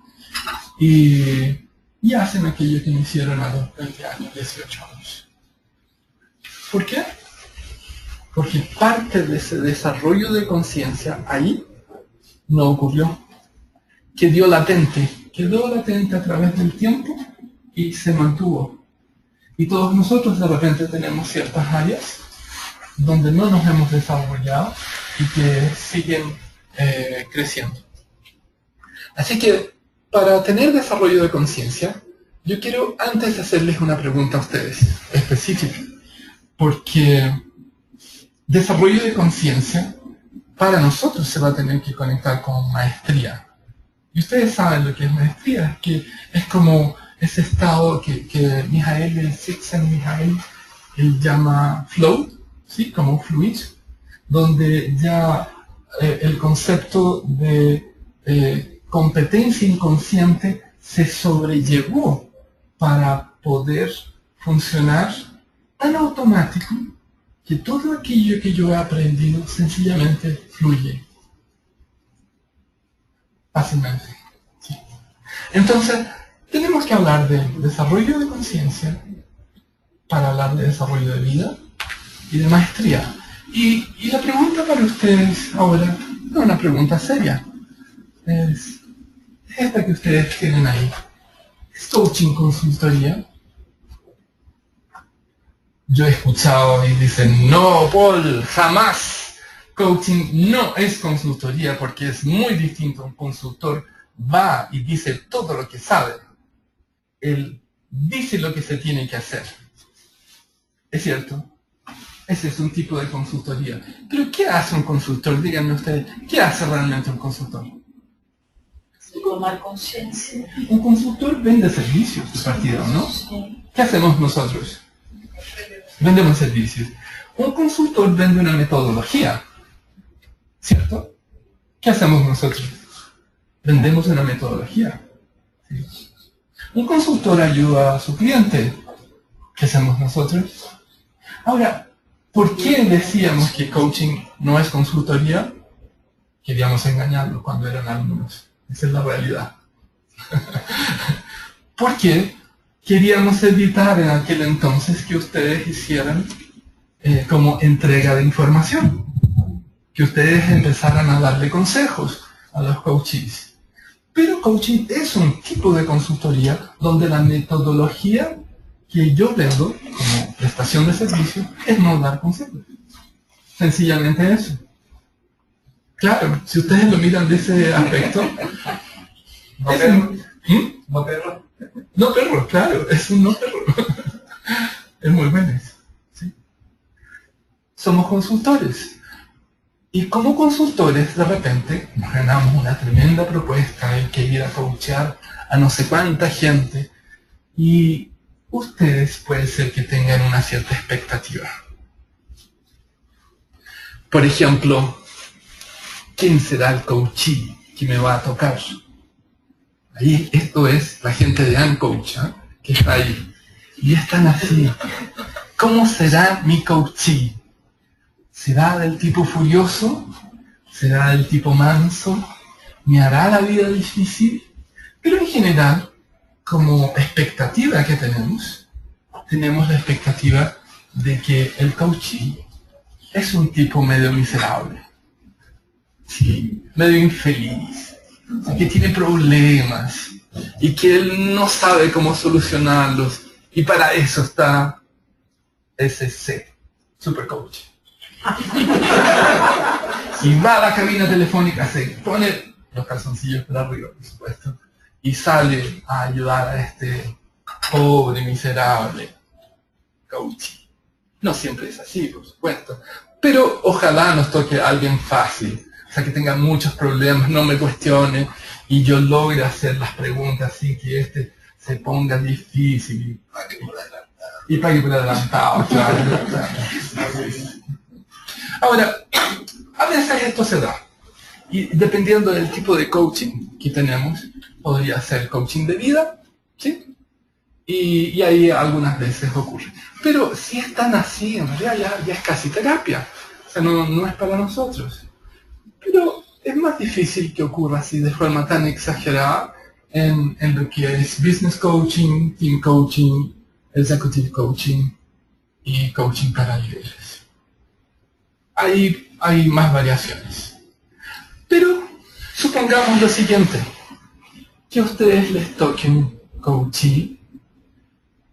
Y hacen aquello que me hicieron a los 20 años, 18 años. ¿Por qué? Porque parte de ese desarrollo de conciencia ahí no ocurrió. Quedó latente a través del tiempo y se mantuvo. Y todos nosotros de repente tenemos ciertas áreas donde no nos hemos desarrollado y que siguen creciendo. Así que, para tener desarrollo de conciencia, yo quiero antes hacerles una pregunta a ustedes, específica, porque desarrollo de conciencia para nosotros se va a tener que conectar con maestría. Y ustedes saben lo que es maestría, que es como ese estado que Mihaly, el Csikszentmihalyi, él llama flow, ¿sí? Como fluir, donde ya el concepto de competencia inconsciente se sobrellevó para poder funcionar tan automático que todo aquello que yo he aprendido sencillamente fluye fácilmente. ¿Sí? Entonces, tenemos que hablar de desarrollo de conciencia para hablar de desarrollo de vida y de maestría. Y la pregunta para ustedes ahora es una pregunta seria. Es esta que ustedes tienen ahí. ¿Es coaching consultoría? Yo he escuchado y dicen, no, Paul, jamás. Coaching no es consultoría porque es muy distinto. Un consultor va y dice todo lo que sabe. Él dice lo que se tiene que hacer. ¿Es cierto? Ese es un tipo de consultoría. Pero ¿qué hace un consultor? Díganme ustedes, ¿qué hace realmente un consultor? Tomar conciencia. Un consultor vende servicios de partida, ¿no? Sí. ¿Qué hacemos nosotros? Vendemos servicios. Un consultor vende una metodología, ¿cierto? ¿Qué hacemos nosotros? Vendemos una metodología. ¿Sí? Un consultor ayuda a su cliente. ¿Qué hacemos nosotros? Ahora, ¿por qué decíamos que coaching no es consultoría? Queríamos engañarlos cuando eran alumnos. Esa es la realidad. Porque queríamos evitar en aquel entonces que ustedes hicieran como entrega de información. Que ustedes empezaran a darle consejos a los coaches. Pero coaching es un tipo de consultoría donde la metodología que yo vendo como prestación de servicio es no dar consejos. Sencillamente eso. Claro, si ustedes lo miran de ese aspecto... ¿No perro? ¿No perro? No perro, claro, es un no perro. Es muy bueno eso, ¿sí? Somos consultores. Y como consultores, de repente, nos ganamos una tremenda propuesta de que ir a coachear a no sé cuánta gente. Y ustedes puede ser que tengan una cierta expectativa. Por ejemplo, ¿quién será el coachee que me va a tocar? Ahí, esto es la gente de Uncoach, ¿eh? Que está ahí. Y están así. ¿Cómo será mi coachee? ¿Será del tipo furioso? ¿Será del tipo manso? ¿Me hará la vida difícil? Pero en general, como expectativa que tenemos la expectativa de que el coachee es un tipo medio miserable. Sí, medio infeliz. Que tiene problemas. Y que él no sabe cómo solucionarlos. Y para eso está SC, Super Coach. Y va a la cabina telefónica, se pone los calzoncillos para arriba, por supuesto, y sale a ayudar a este pobre, miserable coach. No siempre es así, por supuesto, pero ojalá nos toque a alguien fácil, o sea, que tenga muchos problemas, no me cuestione, y yo logre hacer las preguntas sin que este se ponga difícil y pague por adelantado, claro. Ahora, a veces esto se da, y dependiendo del tipo de coaching que tenemos, podría ser coaching de vida, ¿sí? Y ahí algunas veces ocurre. Pero si es tan así, en realidad ya es casi terapia, o sea, no es para nosotros. Pero es más difícil que ocurra así de forma tan exagerada en lo que es business coaching, team coaching, executive coaching y coaching para líderes. Hay más variaciones. Pero supongamos lo siguiente, que a ustedes les toque un coachee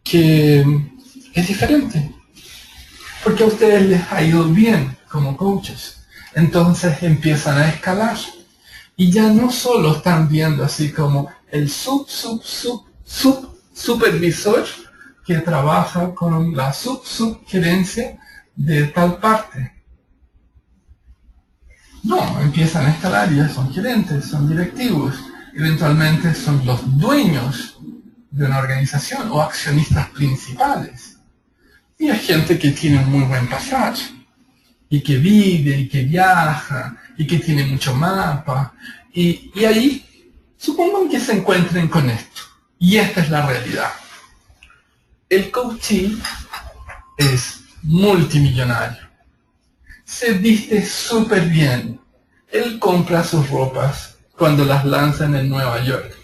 que es diferente, porque a ustedes les ha ido bien como coaches. Entonces empiezan a escalar. Y ya no solo están viendo así como el supervisor que trabaja con la subgerencia de tal parte. No, empiezan a escalar y ya son gerentes, son directivos. Eventualmente son los dueños de una organización o accionistas principales. Y hay gente que tiene un muy buen pasar. Y que vive, y que viaja, y que tiene mucho mapa. Y ahí, supongan que se encuentren con esto. Y esta es la realidad. El coachee es multimillonario. Se viste súper bien. Él compra sus ropas cuando las lanzan en Nueva York.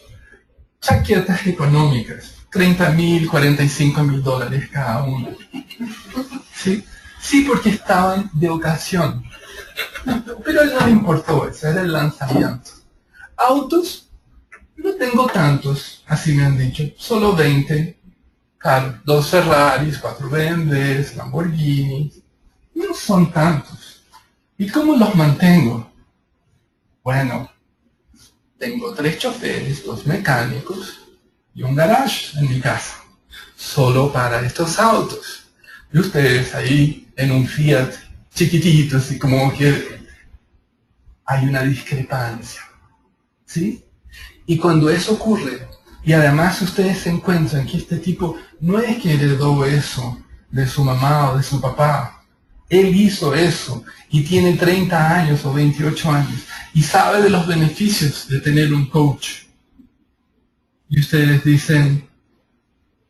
Chaquetas económicas, $30,000, $45,000 cada una. ¿Sí? Sí, porque estaban de ocasión. Pero a él no le importó, ese era el lanzamiento. Autos, no tengo tantos, así me han dicho, solo 20. Claro, 2 Ferraris, 4 BMWs, Lamborghinis. No son tantos. ¿Y cómo los mantengo? Bueno, tengo 3 choferes, 2 mecánicos y un garage en mi casa. Solo para estos autos. Y ustedes ahí en un Fiat chiquitito, así como que hay una discrepancia. ¿Sí? Y cuando eso ocurre, y además ustedes se encuentran que este tipo no es que heredó eso de su mamá o de su papá. Él hizo eso y tiene 30 años o 28 años y sabe de los beneficios de tener un coach. Y ustedes dicen,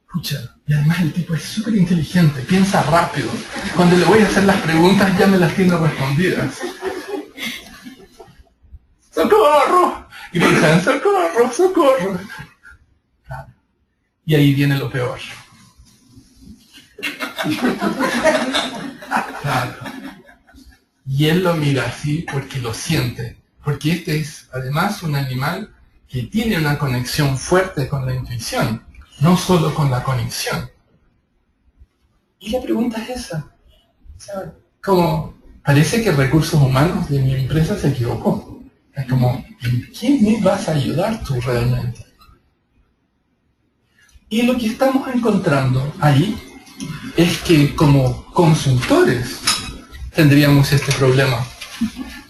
escucha, y además el tipo es súper inteligente, piensa rápido. Cuando le voy a hacer las preguntas ya me las tiene respondidas. ¡Socorro! Gritan, ¡socorro, socorro! Claro. Y ahí viene lo peor. Claro. Y él lo mira así porque lo siente. Porque este es además un animal que tiene una conexión fuerte con la intuición, no solo con la conexión. Y la pregunta es esa. ¿Sabe? Como parece que recursos humanos de mi empresa se equivocó. Es como, ¿en quién me vas a ayudar tú realmente? Y lo que estamos encontrando ahí es que como consultores tendríamos este problema.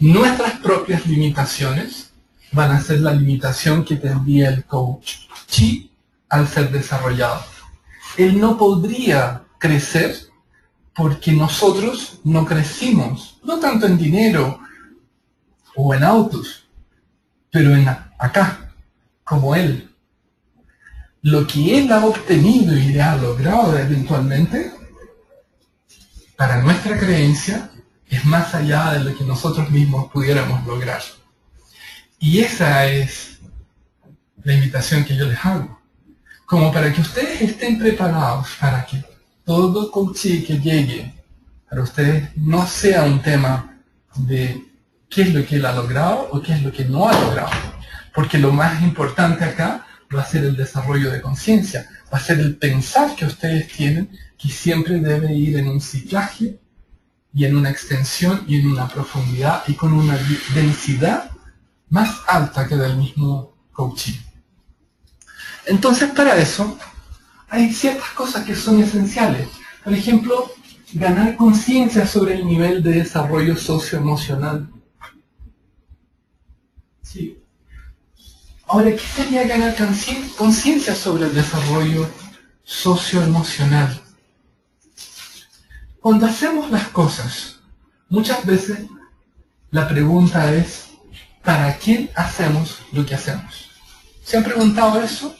Nuestras propias limitaciones van a ser la limitación que tendría el coach chi al ser desarrollado. Él no podría crecer porque nosotros no crecimos, no tanto en dinero o en autos, pero en acá, como él. Lo que él ha obtenido y ha logrado eventualmente, para nuestra creencia, es más allá de lo que nosotros mismos pudiéramos lograr. Y esa es la invitación que yo les hago. Como para que ustedes estén preparados para que todo coachee que llegue para ustedes no sea un tema de qué es lo que él ha logrado o qué es lo que no ha logrado. Porque lo más importante acá va a ser el desarrollo de conciencia, va a ser el pensar que ustedes tienen, que siempre debe ir en un ciclaje y en una extensión y en una profundidad y con una densidad más alta que del mismo coaching. Entonces, para eso, hay ciertas cosas que son esenciales. Por ejemplo, ganar conciencia sobre el nivel de desarrollo socioemocional. Sí. Ahora, ¿qué sería ganar conciencia sobre el desarrollo socioemocional? Cuando hacemos las cosas, muchas veces la pregunta es, ¿para quién hacemos lo que hacemos? ¿Se han preguntado eso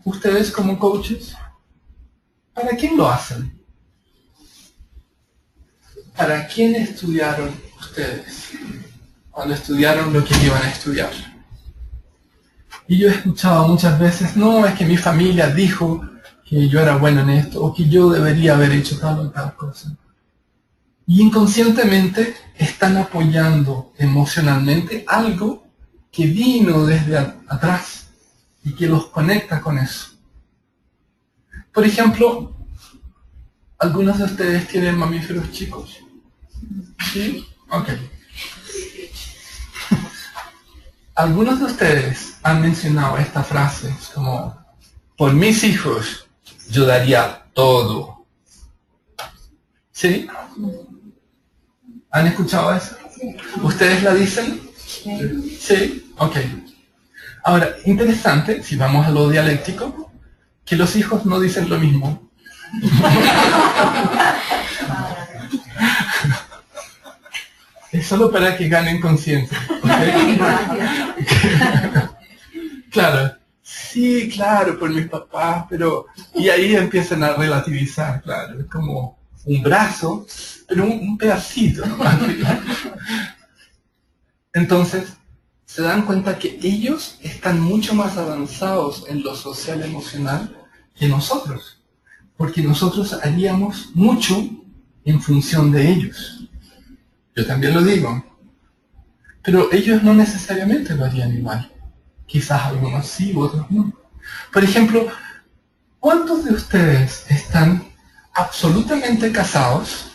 ustedes como coaches? ¿Para quién lo hacen? ¿Para quién estudiaron ustedes cuando estudiaron lo que iban a estudiar? Y yo he escuchado muchas veces, no, es que mi familia dijo que yo era bueno en esto, o que yo debería haber hecho tal o tal cosa. Y inconscientemente están apoyando emocionalmente algo que vino desde atrás y que los conecta con eso. Por ejemplo, ¿algunos de ustedes tienen mamíferos chicos? ¿Sí? Ok. Algunos de ustedes han mencionado esta frase como, por mis hijos yo daría todo. ¿Sí? ¿Han escuchado eso? ¿Ustedes la dicen? Sí. Ok. Ahora, interesante, si vamos a lo dialéctico, que los hijos no dicen lo mismo. Es solo para que ganen conciencia. ¿Okay? Claro, sí, claro, por mis papás, pero... Y ahí empiezan a relativizar, claro, es como un brazo, pero un pedacito, ¿no? Entonces, se dan cuenta que ellos están mucho más avanzados en lo social emocional que nosotros, porque nosotros haríamos mucho en función de ellos. Yo también lo digo, pero ellos no necesariamente lo harían igual. Quizás algunos sí, otros no. Por ejemplo, ¿cuántos de ustedes están absolutamente casados?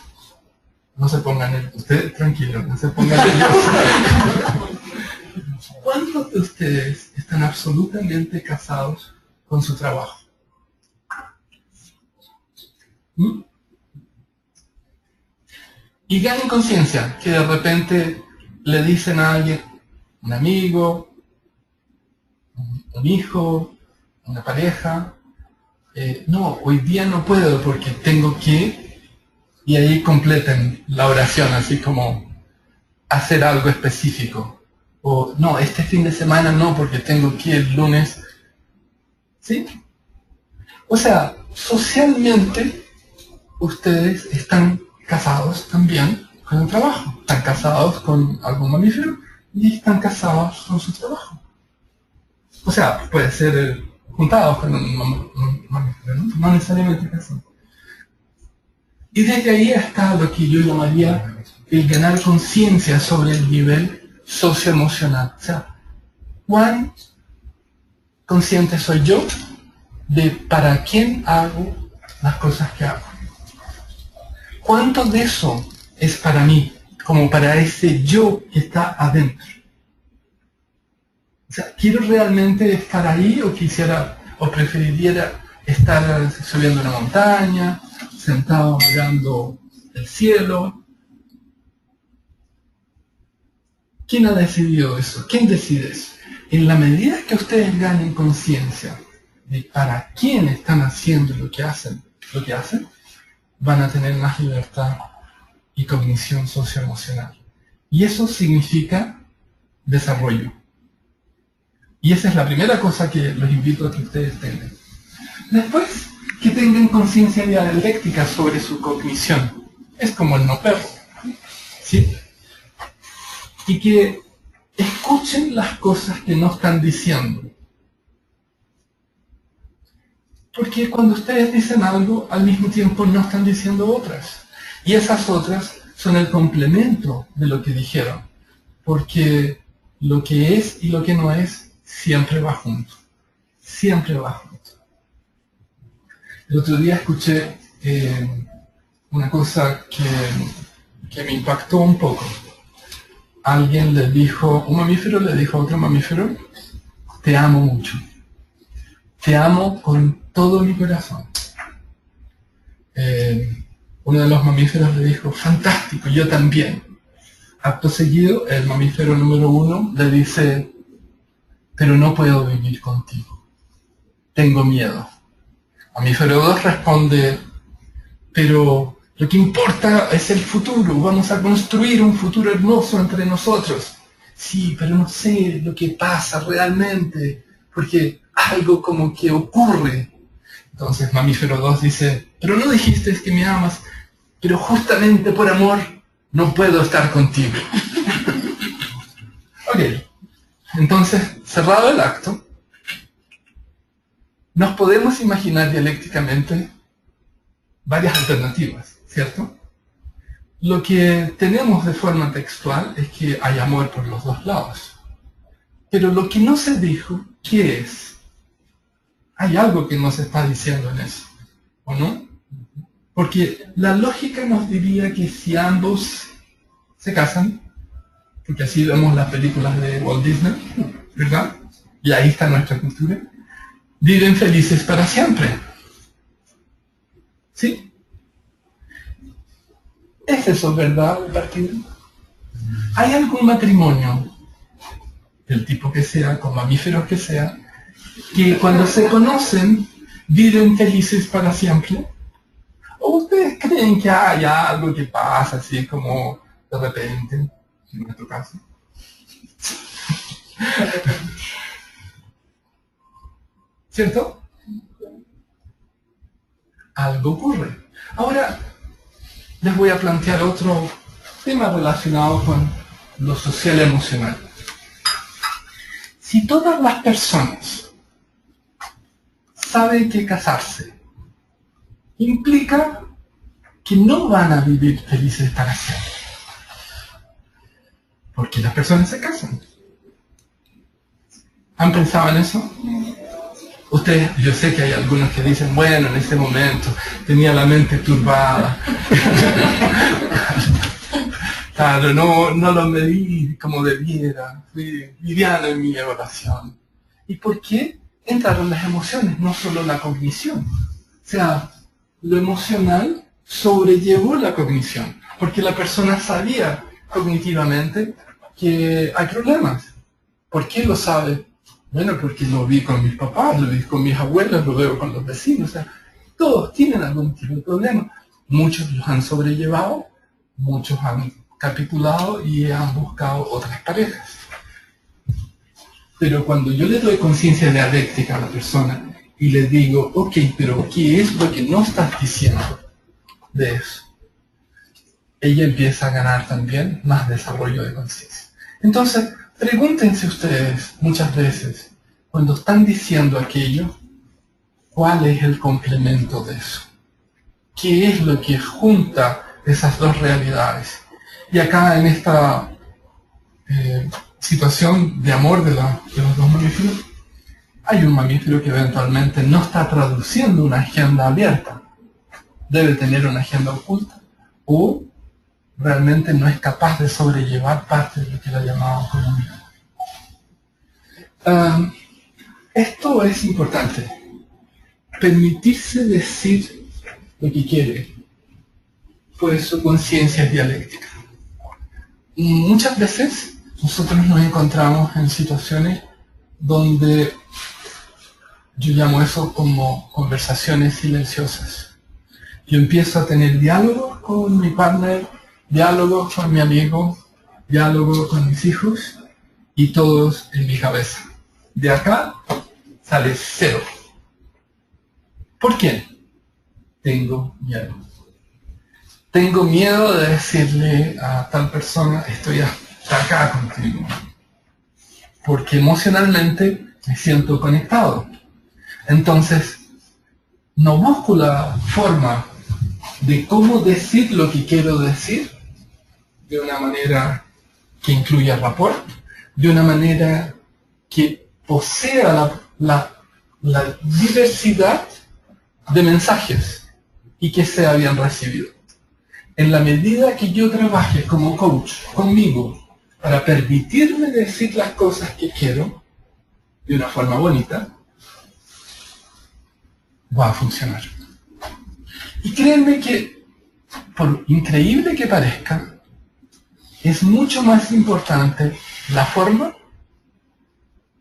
No se pongan nerviosos, ustedes tranquilos, no se pongan nerviosos. ¿Cuántos de ustedes están absolutamente casados con su trabajo? ¿Mm? Y ganen conciencia que de repente le dicen a alguien, un amigo, un hijo, una pareja, no, hoy día no puedo porque tengo que, y ahí completen la oración, así como hacer algo específico. O no, este fin de semana no porque tengo que el lunes. ¿Sí? O sea, socialmente ustedes están casados también con el trabajo. Están casados con algún mamífero y están casados con su trabajo. O sea, puede ser juntados con un mamífero, ¿no? No necesariamente casados. Y desde ahí está lo que yo llamaría el ganar conciencia sobre el nivel socioemocional. O sea, ¿cuán consciente soy yo de para quién hago las cosas que hago? ¿Cuánto de eso es para mí, como para ese yo que está adentro? O sea, ¿quiero realmente estar ahí o quisiera o preferiría estar subiendo una montaña, sentado mirando el cielo. ¿Quién ha decidido eso? ¿Quién decide eso? En la medida que ustedes ganen conciencia de para quién están haciendo lo que hacen, van a tener más libertad y cognición socioemocional. Y eso significa desarrollo. Y esa es la primera cosa que los invito a que ustedes tengan. Después, que tengan conciencia dialéctica sobre su cognición. Es como el no perro. ¿Sí? Y que escuchen las cosas que no están diciendo. Porque cuando ustedes dicen algo, al mismo tiempo no están diciendo otras. Y esas otras son el complemento de lo que dijeron. Porque lo que es y lo que no es siempre va junto. Siempre va junto. El otro día escuché una cosa que me impactó un poco. Alguien le dijo, un mamífero le dijo a otro mamífero, te amo mucho. Te amo con todo mi corazón. Uno de los mamíferos le dijo, fantástico, yo también. Acto seguido, el mamífero número 1 le dice, pero no puedo vivir contigo. Tengo miedo. Mamífero 2 responde, pero lo que importa es el futuro, vamos a construir un futuro hermoso entre nosotros. Sí, pero no sé lo que pasa realmente, porque algo como que ocurre. Entonces mamífero 2 dice, pero no dijiste que me amas, pero justamente por amor no puedo estar contigo. Ok, entonces, cerrado el acto, nos podemos imaginar dialécticamente varias alternativas, ¿cierto? Lo que tenemos de forma textual es que hay amor por los dos lados. Pero lo que no se dijo, ¿qué es? Hay algo que no se está diciendo en eso, ¿o no? Porque la lógica nos diría que si ambos se casan, porque así vemos las películas de Walt Disney, ¿verdad? Y ahí está nuestra cultura, viven felices para siempre. ¿Sí? ¿Es eso verdad, partido? ¿Hay algún matrimonio, del tipo que sea, con mamíferos que sea, que cuando se conocen viven felices para siempre? ¿O ustedes creen que hay algo que pasa así como de repente, en nuestro caso? ¿Cierto? Algo ocurre. Ahora, les voy a plantear otro tema relacionado con lo social y emocional. Si todas las personas saben que casarse implica que no van a vivir felices para siempre, porque las personas se casan. ¿Han pensado en eso? Ustedes, yo sé que hay algunos que dicen, bueno, en ese momento tenía la mente turbada. Claro, no lo medí como debiera, fui liviano en mi evaluación. ¿Y por qué? Entraron las emociones, no solo la cognición. O sea, lo emocional sobrellevó la cognición, porque la persona sabía cognitivamente que hay problemas. ¿Por qué lo sabe? Bueno, porque lo vi con mis papás, lo vi con mis abuelos, lo veo con los vecinos. O sea, todos tienen algún tipo de problema. Muchos los han sobrellevado, muchos han capitulado y han buscado otras parejas. Pero cuando yo le doy conciencia dialéctica a la persona y le digo, ok, pero ¿qué es lo que no estás diciendo de eso? Ella empieza a ganar también más desarrollo de conciencia. Entonces, pregúntense ustedes muchas veces, cuando están diciendo aquello, ¿cuál es el complemento de eso? ¿Qué es lo que junta esas dos realidades? Y acá en esta situación de amor de los dos mamíferos, hay un mamífero que eventualmente no está traduciendo una agenda abierta. Debe tener una agenda oculta, o realmente no es capaz de sobrellevar parte de lo que la llamaban comunidad. Esto es importante. permitirse decir lo que quiere. Por eso conciencia es dialéctica. Muchas veces nosotros nos encontramos en situaciones donde yo llamo eso como conversaciones silenciosas. Yo empiezo a tener diálogos con mi partner, diálogos con mi amigo, diálogos con mis hijos y todos en mi cabeza. De acá sale cero. ¿Por qué? Tengo miedo. Tengo miedo de decirle a tal persona, estoy hasta acá contigo. Porque emocionalmente me siento conectado. Entonces, no busco la forma de cómo decir lo que quiero decir de una manera que incluya rapport, de una manera que posea la diversidad de mensajes y que sea bien recibido. En la medida que yo trabaje como coach conmigo para permitirme decir las cosas que quiero de una forma bonita, va a funcionar. Y créanme que, por increíble que parezca, es mucho más importante la forma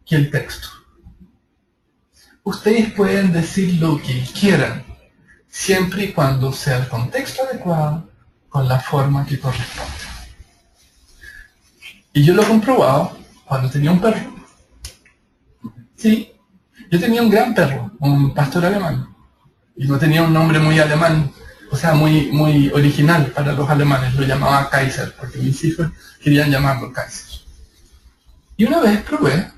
que el texto. Ustedes pueden decir lo que quieran, siempre y cuando sea el contexto adecuado, con la forma que corresponde. Y yo lo he comprobado cuando tenía un perro. Sí, yo tenía un gran perro, un pastor alemán. Y no tenía un nombre muy alemán, o sea, muy original para los alemanes. Lo llamaba Kaiser, porque mis hijos querían llamarlo Kaiser. Y una vez probé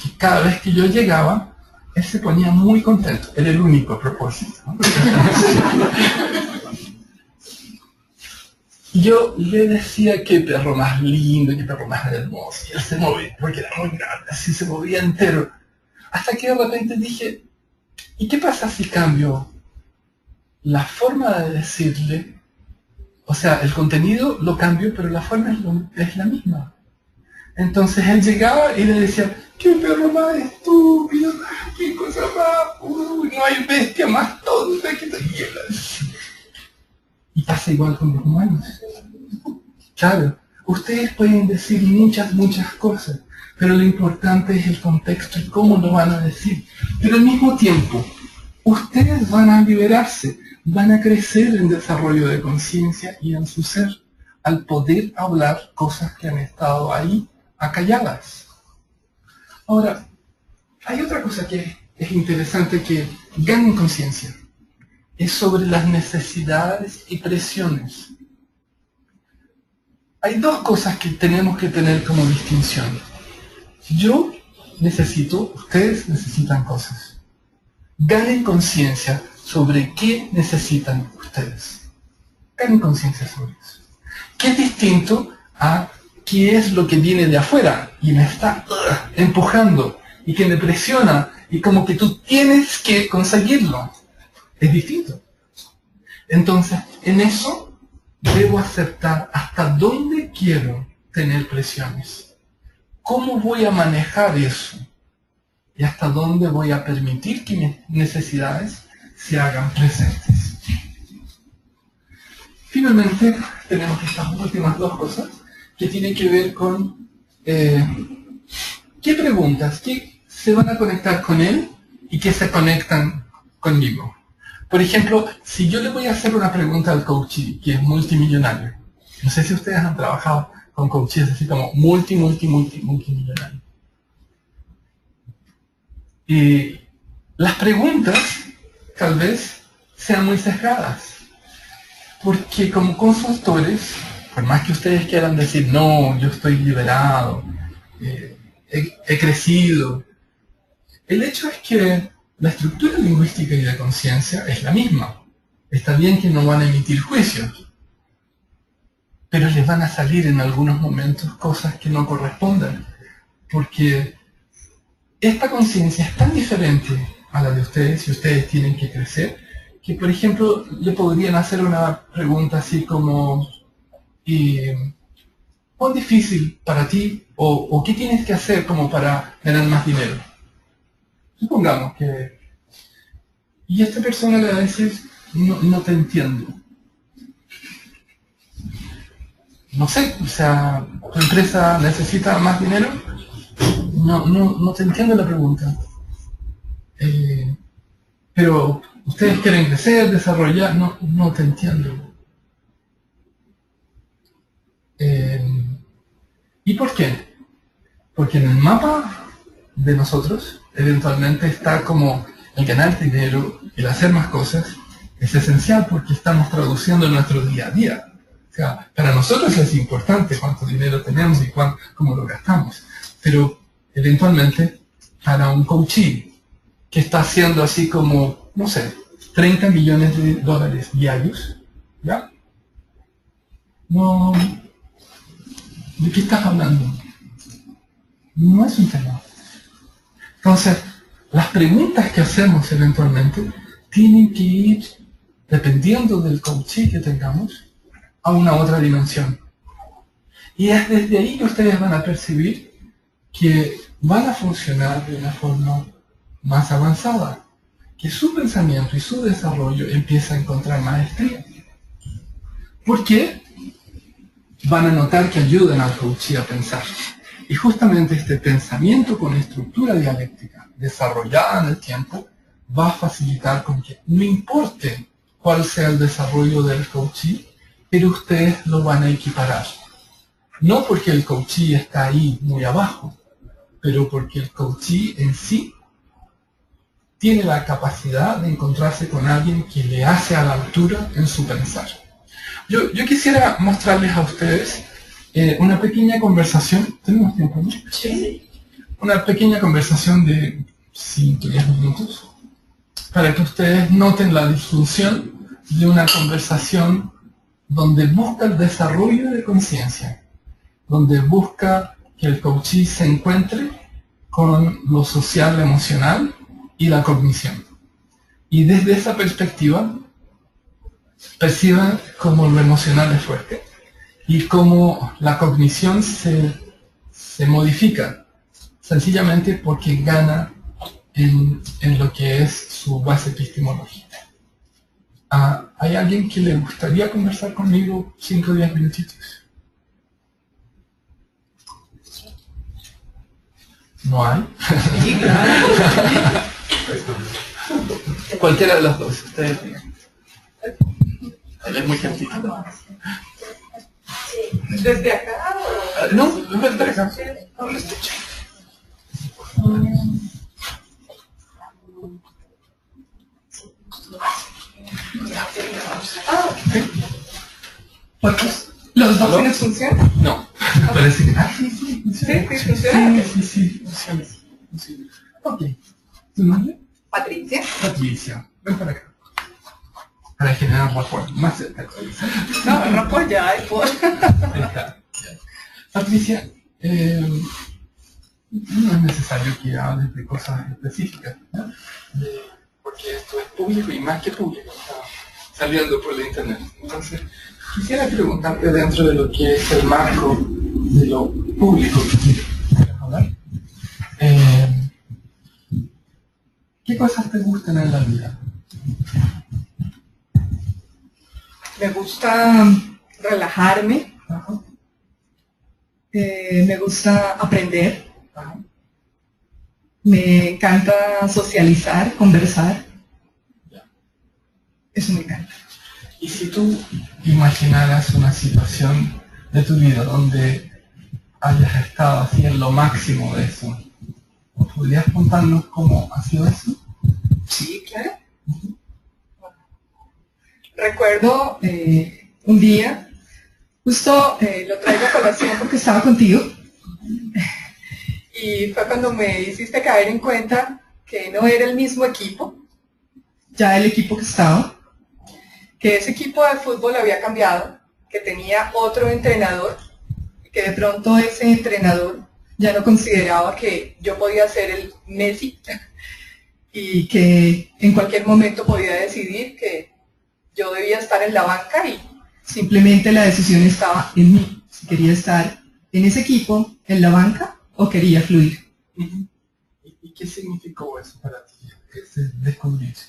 que cada vez que yo llegaba, él se ponía muy contento. Era el único a propósito, ¿no? Y yo le decía qué perro más lindo, qué perro más hermoso. Y él se movía, porque era muy grande, así se movía entero. Hasta que de repente dije, ¿y qué pasa si cambio la forma de decirle? O sea, el contenido lo cambio, pero la forma es la misma. Entonces él llegaba y le decía, ¡qué perro más estúpido! ¡Qué cosa más! No hay bestia más tonta que te quieras! Y pasa igual con los humanos. Claro, ustedes pueden decir muchas cosas, pero lo importante es el contexto y cómo lo van a decir. Pero al mismo tiempo, ustedes van a liberarse, van a crecer en desarrollo de conciencia y en su ser, al poder hablar cosas que han estado ahí acalladas. Ahora, hay otra cosa que es interesante que ganen conciencia. Es sobre las necesidades y presiones. Hay dos cosas que tenemos que tener como distinción. Yo necesito, ustedes necesitan cosas. Ganen conciencia sobre qué necesitan ustedes. Ganen conciencia sobre eso. Que es distinto a qué es lo que viene de afuera y me está empujando y que me presiona y como que tú tienes que conseguirlo. Es distinto. Entonces, en eso debo aceptar hasta dónde quiero tener presiones. ¿Cómo voy a manejar eso? Y hasta dónde voy a permitir que mis necesidades se hagan presentes. Finalmente, tenemos estas últimas dos cosas que tienen que ver con qué preguntas, qué se van a conectar con él y qué se conectan conmigo. Por ejemplo, si yo le voy a hacer una pregunta al coach que es multimillonario, no sé si ustedes han trabajado con coaches así como multimillonario. Y las preguntas tal vez sean muy sesgadas, porque como consultores, por más que ustedes quieran decir, no, yo estoy liberado, he crecido, el hecho es que la estructura lingüística y de conciencia es la misma. Está bien que no van a emitir juicios, pero les van a salir en algunos momentos cosas que no corresponden, porque esta conciencia es tan diferente a la de ustedes y ustedes tienen que crecer, que por ejemplo le podrían hacer una pregunta así como ¿cuán difícil para ti o qué tienes que hacer como para ganar más dinero? Supongamos que... Y esta persona le va a decir, no te entiendo. No sé, o sea, ¿tu empresa necesita más dinero? No te entiendo la pregunta. Pero ustedes quieren crecer, desarrollar, no te entiendo. ¿Y por qué? Porque en el mapa de nosotros, eventualmente está como el ganar dinero, el hacer más cosas, es esencial porque estamos traduciendo nuestro día a día. O sea, para nosotros es importante cuánto dinero tenemos y cómo lo gastamos. Pero eventualmente, para un coachee que está haciendo así como, no sé, 30 millones de dólares diarios, ¿ya? No, ¿de qué estás hablando? No es un tema. Entonces, las preguntas que hacemos eventualmente tienen que ir, dependiendo del coachee que tengamos, a una otra dimensión. Y es desde ahí que ustedes van a percibir que van a funcionar de una forma más avanzada, que su pensamiento y su desarrollo empieza a encontrar maestría. ¿Por qué? Van a notar que ayudan al coachee a pensar. Y justamente este pensamiento con estructura dialéctica desarrollada en el tiempo va a facilitar con que no importe cuál sea el desarrollo del coachee, pero ustedes lo van a equiparar. No porque el coachee está ahí muy abajo, pero porque el coachee en sí tiene la capacidad de encontrarse con alguien que le hace a la altura en su pensar. Yo quisiera mostrarles a ustedes una pequeña conversación. ¿Tenemos tiempo, no? Sí. Una pequeña conversación de 5 o 10 minutos para que ustedes noten la disfunción de una conversación donde busca el desarrollo de conciencia, donde busca que el coachee se encuentre con lo social, lo emocional y la cognición. Y desde esa perspectiva, perciban cómo lo emocional es fuerte y cómo la cognición se modifica, sencillamente porque gana en lo que es su base epistemológica. ¿Hay alguien que le gustaría conversar conmigo 5 o 10 minutitos? ¿No hay? Sí, claro. Cualquiera de los dos, ustedes digan. Él es muy gentil. ¿Desde acá o...? No, desde acá. ¿Dónde estoy? ¿Los dos fines funcionan? No, parece que... sí, ¿Sí? funciona. ¿Sí funciona? Sí, funciona. Ok. ¿Tu nombre? Patricia. Patricia. Ven para acá. Para generar rapport. Más cerca. No pues ya hay por... Patricia, no es necesario que hables de cosas específicas, ¿no? Porque esto es público y más que público, está saliendo por la internet. Entonces, quisiera preguntarte dentro de lo que es el marco de lo público que quieres hablar. ¿Qué cosas te gustan en la vida? Me gusta relajarme. Ajá. Me gusta aprender. Ajá. Me encanta socializar, conversar. Ya. Eso me encanta. Y si tú imaginaras una situación de tu vida donde hayas estado así en lo máximo de eso, ¿podrías contarnos cómo ha sido eso? Sí, claro. Recuerdo un día, justo lo traigo a colación porque estaba contigo, y fue cuando me hiciste caer en cuenta que no era el mismo equipo, ya el equipo que estaba, que ese equipo de fútbol había cambiado, que tenía otro entrenador, y que de pronto ese entrenador ya no consideraba que yo podía ser el Messi, y que en cualquier momento podía decidir que yo debía estar en la banca y simplemente la decisión estaba en mí, si quería estar en ese equipo, en la banca, o quería fluir. ¿Y qué significó eso para ti, ese descubrirse?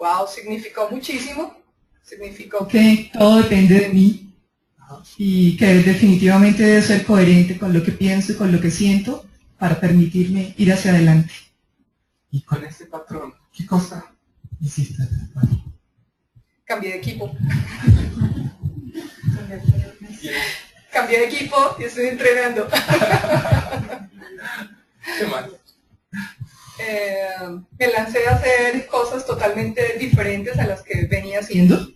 wow, significó muchísimo. Significó que todo depende de mí y que definitivamente debo ser coherente con lo que pienso y con lo que siento para permitirme ir hacia adelante. Y con ese patrón, ¿qué cosa hiciste después? Cambié de equipo. Cambié de equipo y estoy entrenando. ¿Qué más? Me lancé a hacer cosas totalmente diferentes a las que venía haciendo.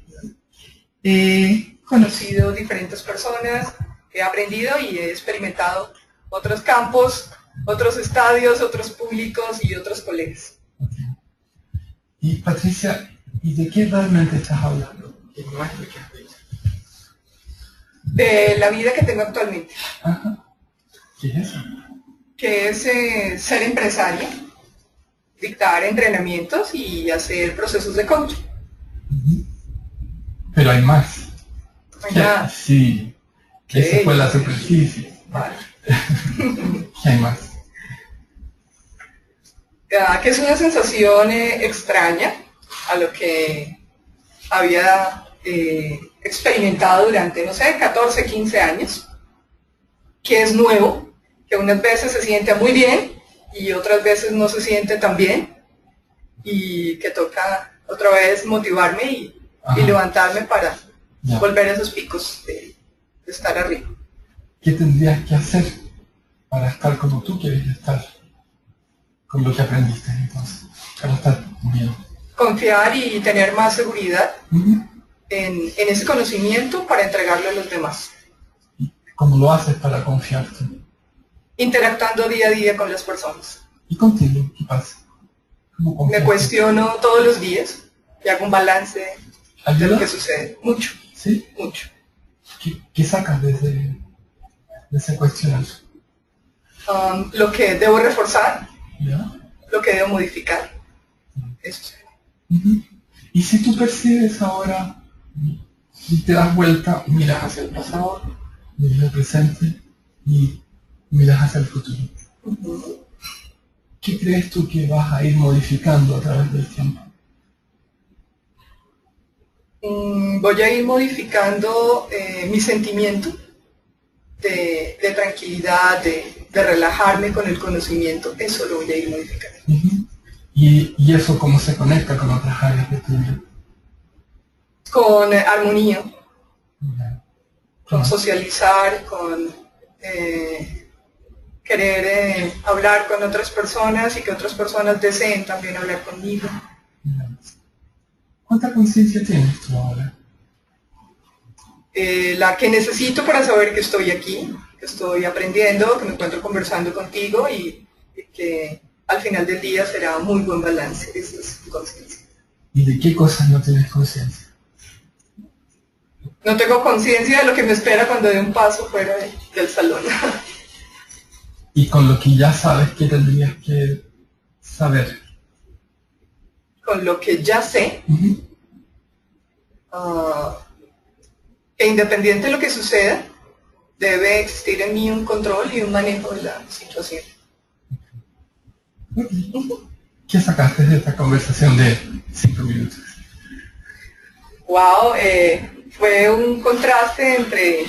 He conocido diferentes personas, he aprendido y he experimentado otros campos, otros estadios, otros públicos y otros colegas. Y Patricia, ¿y de qué realmente estás hablando? ¿Qué no es lo que has dicho? De la vida que tengo actualmente. Ajá. ¿Qué es eso? Que es ser empresaria, dictar entrenamientos y hacer procesos de coaching. Pero hay más. Hay más. Sí, que esa fue la superficie. Vale. ¿Qué hay más? Que es una sensación extraña a lo que había experimentado durante, no sé, 14, 15 años, que es nuevo, que unas veces se siente muy bien y otras veces no se siente tan bien, y que toca otra vez motivarme y levantarme para volver a esos picos de estar arriba. ¿Qué tendrías que hacer para estar como tú quieres estar? Con lo que aprendiste entonces, para estar bien. Confiar y tener más seguridad en ese conocimiento para entregarlo a los demás. ¿Y cómo lo haces para confiarte? Interactuando día a día con las personas. ¿Y contigo? ¿Qué pasa? ¿Cómo confías? Me cuestiono todos los días y hago un balance de lo que sucede. Mucho. ¿Sí? Mucho. ¿Qué sacas de ese cuestionario? Lo que debo reforzar, ¿Ya? lo que debo modificar. Eso sí. Y si tú percibes ahora y te das vuelta, miras hacia el pasado, miras el presente y miras hacia el futuro, ¿qué crees tú que vas a ir modificando a través del tiempo? Voy a ir modificando mi sentimiento de tranquilidad, de relajarme con el conocimiento. Eso lo voy a ir modificando. ¿Y eso cómo se conecta con otras áreas de tu vida? Con armonía, con socializar, con querer hablar con otras personas y que otras personas deseen también hablar conmigo. ¿Cuánta conciencia tienes tú ahora? La que necesito para saber que estoy aquí, que estoy aprendiendo, que me encuentro conversando contigo y que al final del día será muy buen balance. Esa es mi conciencia. ¿Y de qué cosas no tienes conciencia? No tengo conciencia de lo que me espera cuando dé un paso fuera del salón. Y con lo que ya sabes, ¿qué tendrías que saber? Con lo que ya sé, que independiente de lo que suceda, debe existir en mí un control y un manejo de la situación. ¿Qué sacaste de esta conversación de 5 minutos? Wow, fue un contraste entre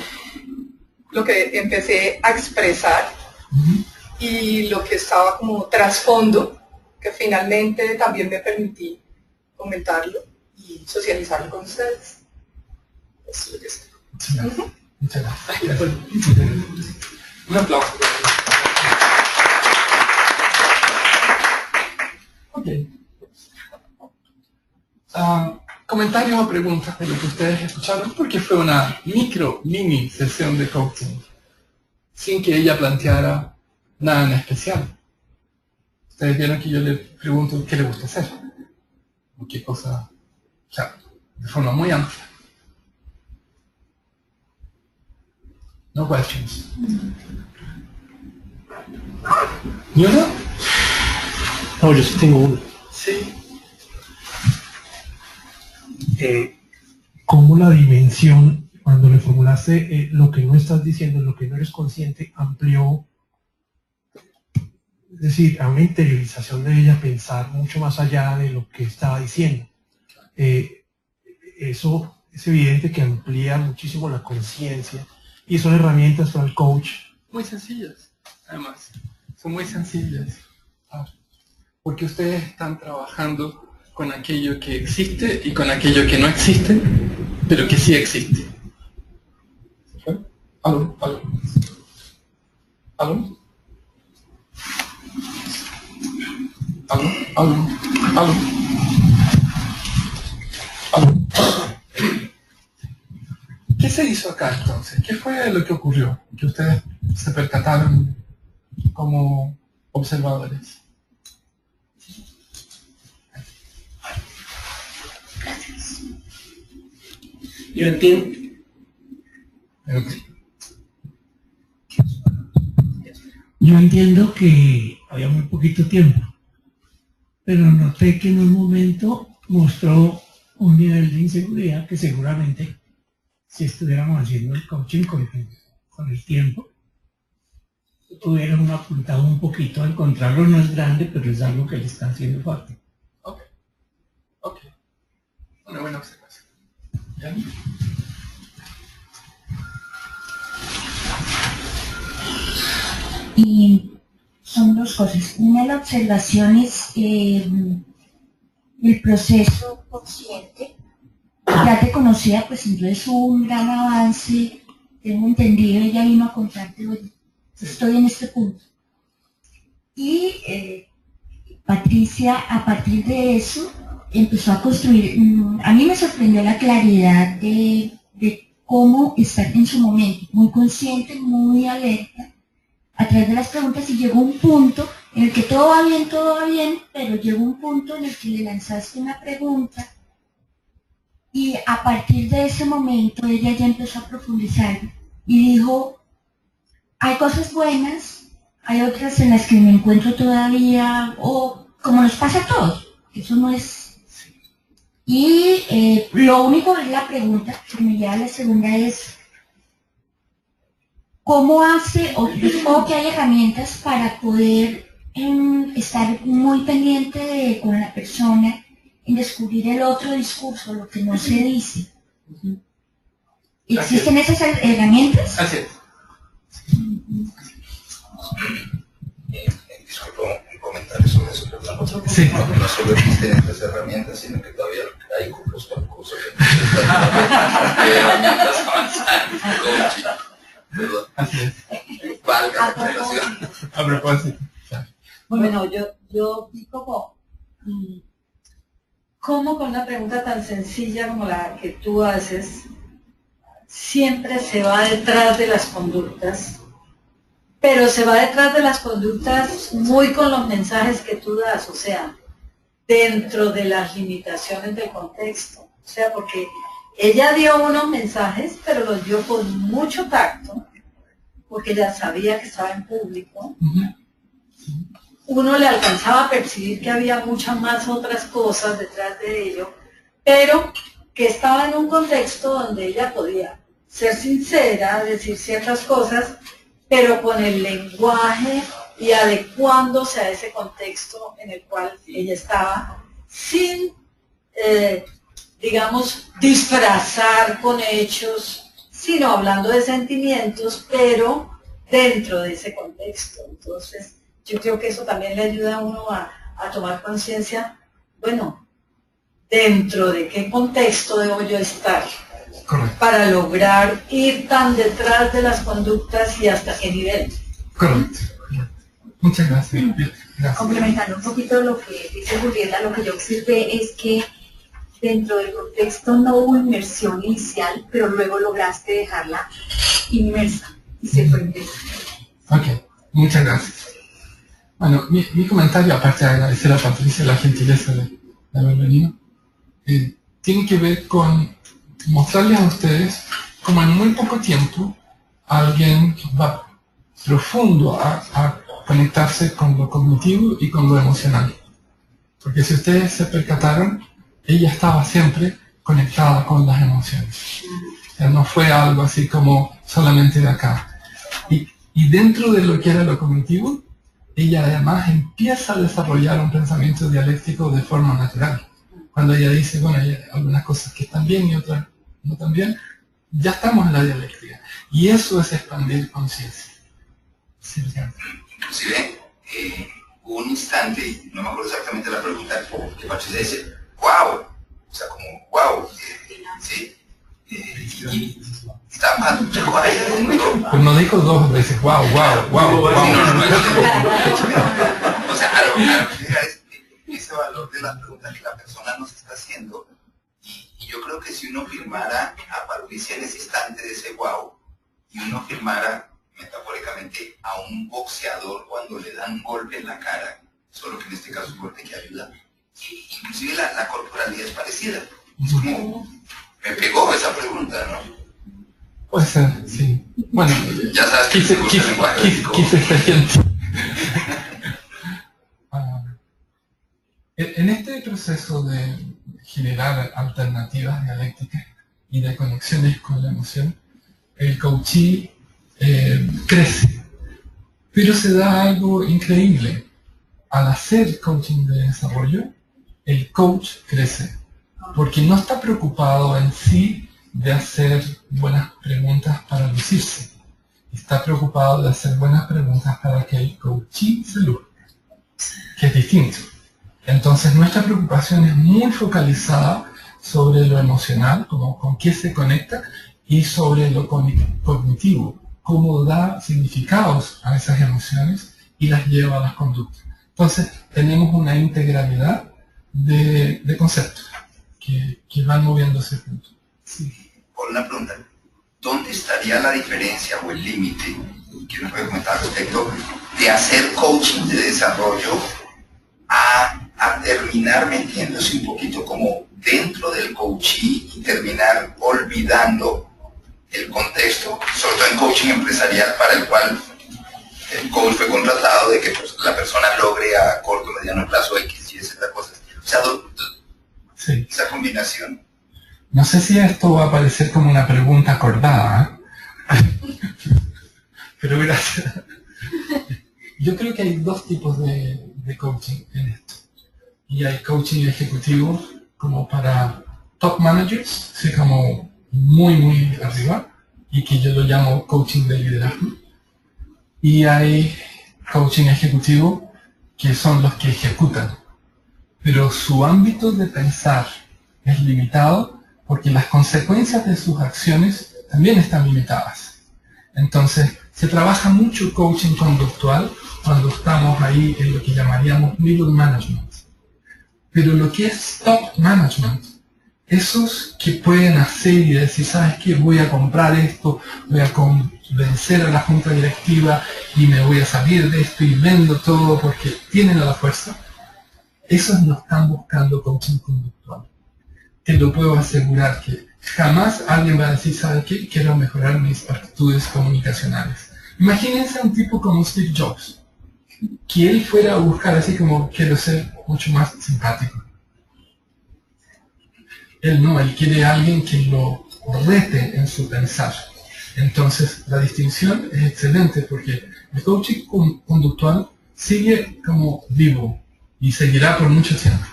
lo que empecé a expresar y lo que estaba como trasfondo, que finalmente también me permití comentarlo y socializarlo con ustedes. Eso es lo que sé. Muchas gracias. Un aplauso. Ok. Comentarios o preguntas de lo que ustedes escucharon, porque fue una mini sesión de coaching, sin que ella planteara nada en especial. Ustedes vieron que yo le pregunto qué le gusta hacer, o qué cosa, o sea, de forma muy amplia. No questions. ¿Y uno? No, yo sí tengo uno. Sí. ¿Cómo la dimensión, cuando le formulaste lo que no estás diciendo, lo que no eres consciente, amplió? Es decir, a una interiorización de ella, pensar mucho más allá de lo que estaba diciendo. eso es evidente que amplía muchísimo la conciencia y son herramientas para el coach. Muy sencillas, además. Son muy sencillas. Porque ustedes están trabajando con aquello que existe y con aquello que no existe, pero que sí existe. ¿Aló? ¿Aló? ¿Aló? ¿Aló? ¿Aló? ¿Aló? ¿Aló? ¿Qué se hizo acá entonces? ¿Qué fue lo que ocurrió? Que ustedes se percataron como observadores. Yo entiendo. Yo entiendo que había muy poquito tiempo, pero noté que en un momento mostró un nivel de inseguridad que seguramente si estuviéramos haciendo el coaching con el tiempo, tuvieron apuntado un poquito. A encontrarlo no es grande, pero es algo que le está haciendo falta. Ok. Una buena observación. ¿Ya? Y son dos cosas. Una, la observación es el proceso consciente. Ya te conocía, pues entonces hubo un gran avance. Tengo entendido, ella vino a contarte, oye, estoy en este punto. Y Patricia, a partir de eso, empezó a construir. A mí me sorprendió la claridad de cómo estar en su momento, muy consciente, muy alerta, a través de las preguntas, y llegó un punto en el que todo va bien, pero llegó un punto en el que le lanzaste una pregunta y a partir de ese momento ella ya empezó a profundizar y dijo, hay cosas buenas, hay otras en las que me encuentro todavía, o como nos pasa a todos, eso no es... Y lo único es la pregunta que me lleva a la segunda es, ¿cómo hace, o que hay herramientas para poder estar muy pendiente con la persona, en descubrir el otro discurso, lo que no se dice? ¿Existen esas herramientas? Así es. Disculpa, un comentario sobre eso, perdón. Sí. No solo existen estas herramientas, sino que todavía hay cursos para cursos de herramientas avanzadas, coaching. Perdón. Así es. Valga la aclaración. A propósito. Bueno, yo vi cómo con una pregunta tan sencilla como la que tú haces, siempre se va detrás de las conductas, pero se va detrás de las conductas muy con los mensajes que tú das, o sea, dentro de las limitaciones del contexto. O sea, porque ella dio unos mensajes, pero los dio con mucho tacto, porque ella sabía que estaba en público. Uno le alcanzaba a percibir que había muchas más otras cosas detrás de ello, pero que estaba en un contexto donde ella podía ser sincera, decir ciertas cosas, pero con el lenguaje y adecuándose a ese contexto en el cual ella estaba, sin, digamos, disfrazar con hechos, sino hablando de sentimientos, pero dentro de ese contexto. Entonces, yo creo que eso también le ayuda a uno a tomar conciencia, bueno, dentro de qué contexto debo yo estar. Correcto. Para lograr ir tan detrás de las conductas y hasta qué nivel. Correcto. Muchas gracias. Gracias. Complementando un poquito lo que dice Julieta, lo que yo observé es que dentro del contexto no hubo inmersión inicial, pero luego lograste dejarla inmersa y se fue inmersa. Ok, muchas gracias. Bueno, mi comentario, aparte de agradecer a Patricia la gentileza de haber venido, tiene que ver con mostrarles a ustedes como en muy poco tiempo alguien va profundo a conectarse con lo cognitivo y con lo emocional. Porque si ustedes se percataron, ella estaba siempre conectada con las emociones. O sea, no fue algo así como solamente de acá. Y dentro de lo que era lo cognitivo, ella además empieza a desarrollar un pensamiento dialéctico de forma natural. cuando ella dice, bueno, hay algunas cosas que están bien y otras no tan bien, ya estamos en la dialéctica. Y eso es expandir conciencia. Sí, inclusive, hubo un instante, y no me acuerdo exactamente la pregunta, que Patricia dice, wow, o sea, como wow, ¿sí? Y estaba pero no dijo dos veces, wow, wow, wow, wow. O sea, a lo que llega es ese valor de las preguntas que la persona nos está haciendo, y yo creo que si uno firmara a Patricia en ese instante de ese wow, y uno firmara metafóricamente a un boxeador cuando le dan un golpe en la cara, solo que en este caso un golpe que ayuda, inclusive la corporalidad es parecida. Es como, me pegó esa pregunta, ¿no? Puede ser, sí. Bueno, ya sabes que quise ser gente. En este proceso de generar alternativas dialécticas y de conexiones con la emoción, el coaching crece. Pero se da algo increíble. Al hacer coaching de desarrollo, el coach crece. Porque no está preocupado en sí de hacer buenas preguntas para lucirse. Está preocupado de hacer buenas preguntas para que el coachee se luzca, que es distinto. Entonces nuestra preocupación es muy focalizada sobre lo emocional, como con qué se conecta, y sobre lo cognitivo, cómo da significados a esas emociones y las lleva a las conductas. Entonces tenemos una integralidad de conceptos que van moviéndose juntos. Sí. Por una pregunta, ¿dónde estaría la diferencia o el límite, que nos puede comentar al respecto, de hacer coaching de desarrollo a terminar metiéndose un poquito como dentro del coaching y terminar olvidando el contexto, sobre todo en coaching empresarial, para el cual el coach fue contratado, de que pues, la persona logre a corto o mediano plazo X, Y, Z cosas? O sea, sí. Esa combinación. No sé si esto va a parecer como una pregunta acordada, pero gracias. Yo creo que hay dos tipos de coaching en esto. Y hay coaching ejecutivo como para top managers, así como muy arriba, y que yo lo llamo coaching de liderazgo. Y hay coaching ejecutivo que son los que ejecutan, pero su ámbito de pensar es limitado porque las consecuencias de sus acciones también están limitadas. Entonces, se trabaja mucho coaching conductual cuando estamos ahí en lo que llamaríamos middle management. Pero lo que es top management, esos que pueden hacer y decir, ¿sabes qué? Voy a comprar esto, voy a convencer a la junta directiva y me voy a salir de esto y vendo todo porque tienen la fuerza. Esos no están buscando coaching conductual. Te lo puedo asegurar que jamás alguien va a decir, ¿sabes qué? Quiero mejorar mis actitudes comunicacionales. Imagínense a un tipo como Steve Jobs, que él fuera a buscar así como, quiero ser mucho más simpático. Él no, él quiere a alguien que lo rete en su pensar. Entonces, la distinción es excelente porque el coaching conductual sigue como vivo y seguirá por mucho tiempo.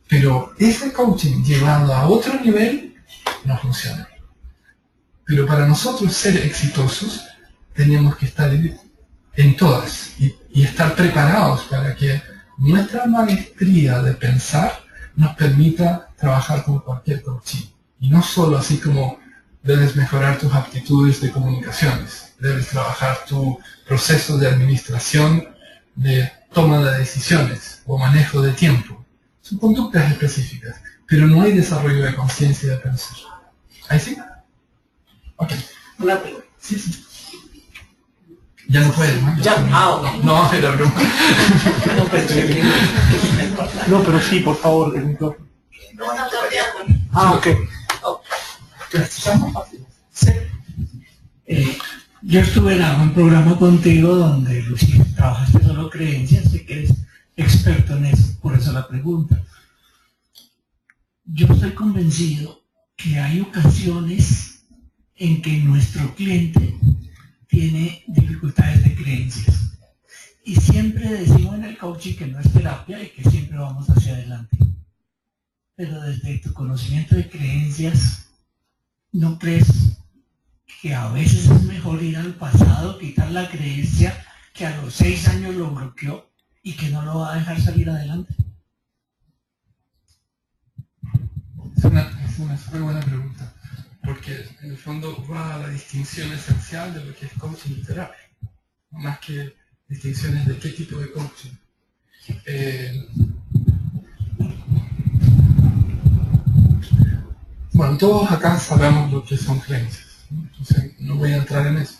Pero ese coaching llevado a otro nivel no funciona. Pero para nosotros ser exitosos, tenemos que estar en todas y estar preparados para que nuestra maestría de pensar nos permita trabajar con cualquier coaching. Y no solo así como debes mejorar tus aptitudes de comunicaciones, debes trabajar tu proceso de administración, de toma de decisiones o manejo de tiempo. Son conductas específicas, pero no hay desarrollo de conciencia de pensar. ¿Ahí sí? Ok. Una pregunta. Sí, sí. Ya no puedes, ¿no? Ya, ok. No, era broma. No, pero sí, por favor, el micrófono. Ok. Sí. Yo estuve en un programa contigo donde, Lucía, trabajaste solo creencias, sé que eres experto en eso, por eso la pregunta. Yo estoy convencido que hay ocasiones en que nuestro cliente tiene dificultades de creencias. Y siempre decimos en el coaching que no es terapia y que siempre vamos hacia adelante. pero desde tu conocimiento de creencias, ¿no crees que a veces es mejor ir al pasado, quitar la creencia que a los 6 años lo bloqueó y que no lo va a dejar salir adelante? Es una súper buena pregunta, porque en el fondo va a la distinción esencial de lo que es coaching y terapia, más que distinciones de qué tipo de coaching. Bueno, todos acá sabemos lo que son creencias, ¿no? Entonces no voy a entrar en eso.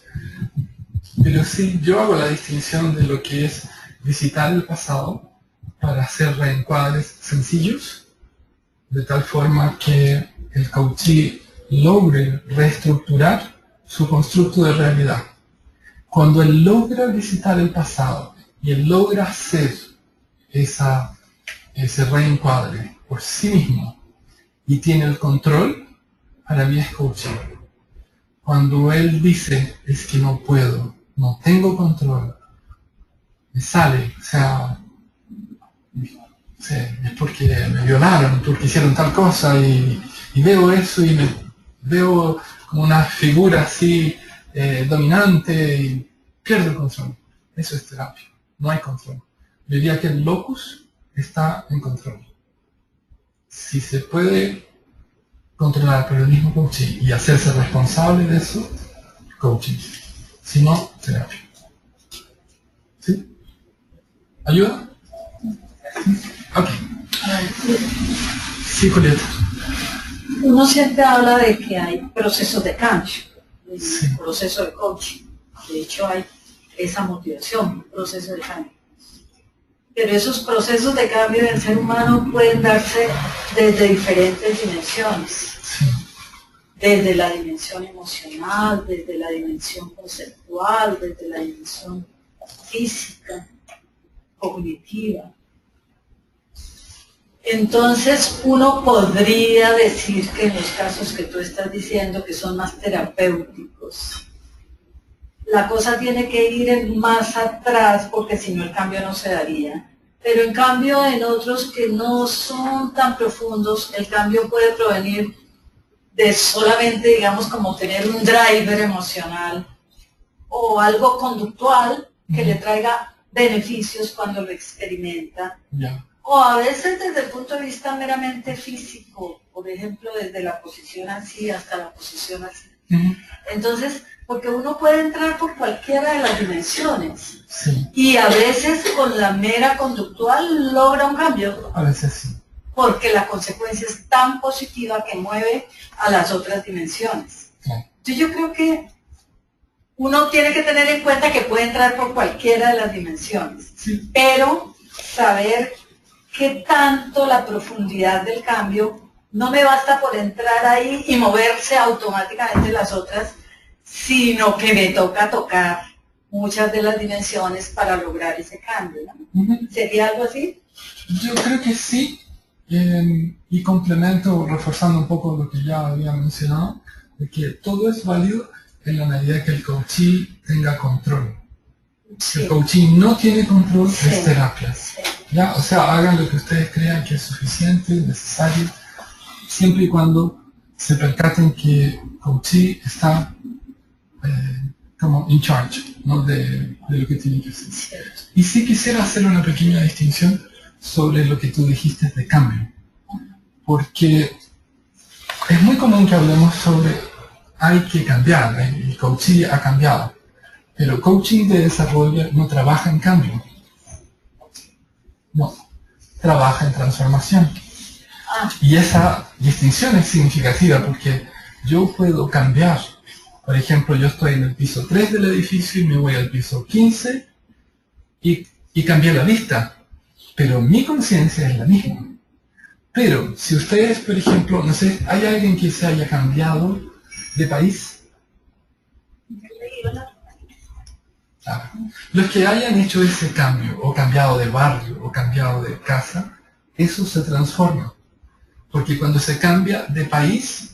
Pero sí, yo hago la distinción de lo que es visitar el pasado para hacer reencuadres sencillos, de tal forma que el coachee logre reestructurar su constructo de realidad. Cuando él logra visitar el pasado y él logra hacer ese reencuadre por sí mismo y tiene el control, para mí es coaching. Cuando él dice, es que no puedo, no tengo control, me sale, o sea, es porque me violaron, porque hicieron tal cosa y veo eso y me veo como una figura así dominante y pierdo el control. Eso es terapia, no hay control. Yo diría que el locus está en control. Si se puede controlar por el mismo coaching y hacerse responsable de eso, coaching. Si no, terapia. ¿Sí? ¿Ayuda? Ok. Sí, Julieta. Uno siempre habla de que hay procesos de cambio, Sí. proceso de coaching. De hecho, hay esa motivación, proceso de cambio. Pero esos procesos de cambio del ser humano pueden darse desde diferentes dimensiones. Sí. Desde la dimensión emocional, desde la dimensión conceptual, desde la dimensión física, cognitiva. Entonces uno podría decir que en los casos que tú estás diciendo que son más terapéuticos, la cosa tiene que ir más atrás porque si no el cambio no se daría. Pero en cambio en otros que no son tan profundos, el cambio puede provenir de solamente, digamos, como tener un driver emocional o algo conductual que le traiga beneficios cuando lo experimenta. Ya. O a veces desde el punto de vista meramente físico, por ejemplo, desde la posición así hasta la posición así. Entonces, porque uno puede entrar por cualquiera de las dimensiones. Sí. Y a veces con la mera conductual logra un cambio. A veces sí. Porque la consecuencia es tan positiva que mueve a las otras dimensiones. Claro. Entonces yo creo que uno tiene que tener en cuenta que puede entrar por cualquiera de las dimensiones. Sí. Pero saber qué tanto la profundidad del cambio, no me basta por entrar ahí y moverse automáticamente las otras, sino que me toca tocar muchas de las dimensiones para lograr ese cambio, ¿no? ¿Sería algo así? Yo creo que sí, y complemento reforzando un poco lo que ya había mencionado, de que todo es válido en la medida que el coachee tenga control. Si el coachee no tiene control, es terapia. ¿Ya? O sea, hagan lo que ustedes crean que es suficiente, necesario, siempre y cuando se percaten que el coachee está como in charge, ¿no? de lo que tiene que hacer. Y sí quisiera hacer una pequeña distinción sobre lo que tú dijiste de cambio, porque es muy común que hablemos sobre hay que cambiar, el coachee ha cambiado, pero coaching de desarrollo no trabaja en cambio, no, trabaja en transformación. Y esa distinción es significativa porque yo puedo cambiar. Por ejemplo, yo estoy en el piso 3 del edificio y me voy al piso 15 y cambié la vista, pero mi conciencia es la misma. Pero si ustedes, por ejemplo, no sé, ¿hay alguien que se haya cambiado de país? Claro. Los que hayan hecho ese cambio, o cambiado de barrio, o cambiado de casa, eso se transforma. Porque cuando se cambia de país,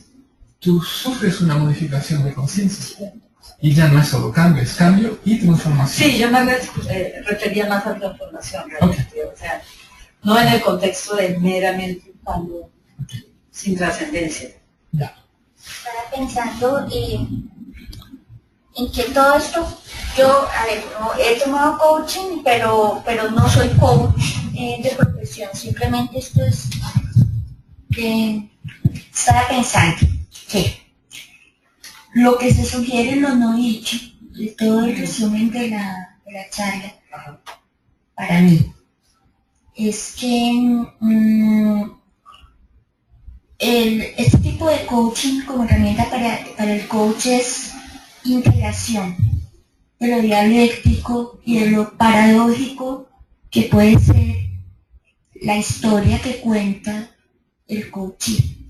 tú sufres una modificación de conciencia. Y ya no es solo cambio, es cambio y transformación. Sí, yo me refería más a transformación realmente. Okay. O sea, no en el contexto de meramente un cambio sin trascendencia. Ya. Estaba pensando en que todo esto, yo, a ver, no, he tomado coaching, pero no soy coach de profesión, simplemente esto es que estaba pensando que lo que se sugiere en lo no dicho, de todo el resumen de la charla, para mí, es que este tipo de coaching como herramienta para el coach es integración de lo dialéctico y de lo paradójico que puede ser la historia que cuenta el coaching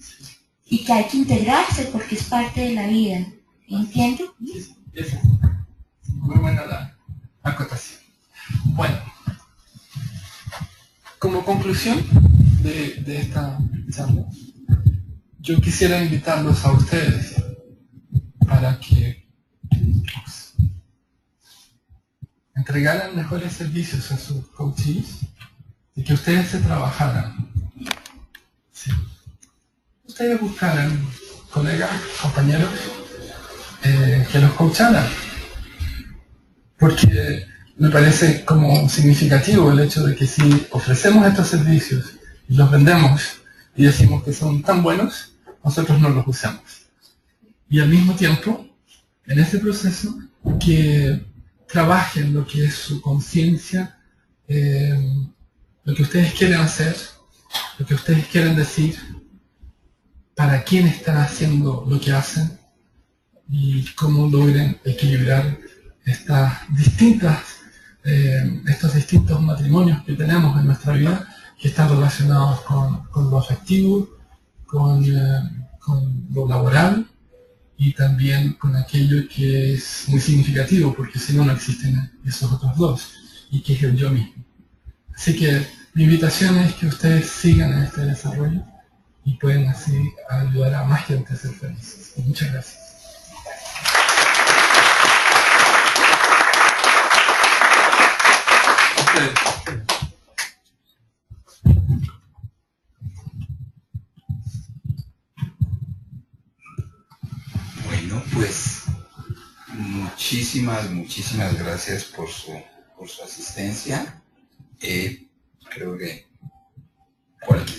y que hay que integrarse porque es parte de la vida. ¿Entiendo? Sí, muy buena la acotación. Bueno, como conclusión de esta charla, yo quisiera invitarlos a ustedes para que entregaran mejores servicios a sus coaches y que ustedes se trabajaran. Sí. Ustedes buscaran colegas, compañeros que los coacharan, porque me parece como significativo el hecho de que si ofrecemos estos servicios y los vendemos y decimos que son tan buenos, nosotros no los usamos. Y al mismo tiempo, en este proceso, que trabajen lo que es su conciencia, lo que ustedes quieren hacer, lo que ustedes quieren decir, para quién están haciendo lo que hacen y cómo logren equilibrar estos distintos matrimonios que tenemos en nuestra vida, que están relacionados con lo afectivo, con lo laboral y también con aquello que es muy significativo, porque si no, no existen esos otros dos, y que es el yo mismo. Así que mi invitación es que ustedes sigan en este desarrollo y pueden así ayudar a más gente a ser felices. Muchas gracias. Bueno, pues muchísimas gracias por su asistencia. Creo que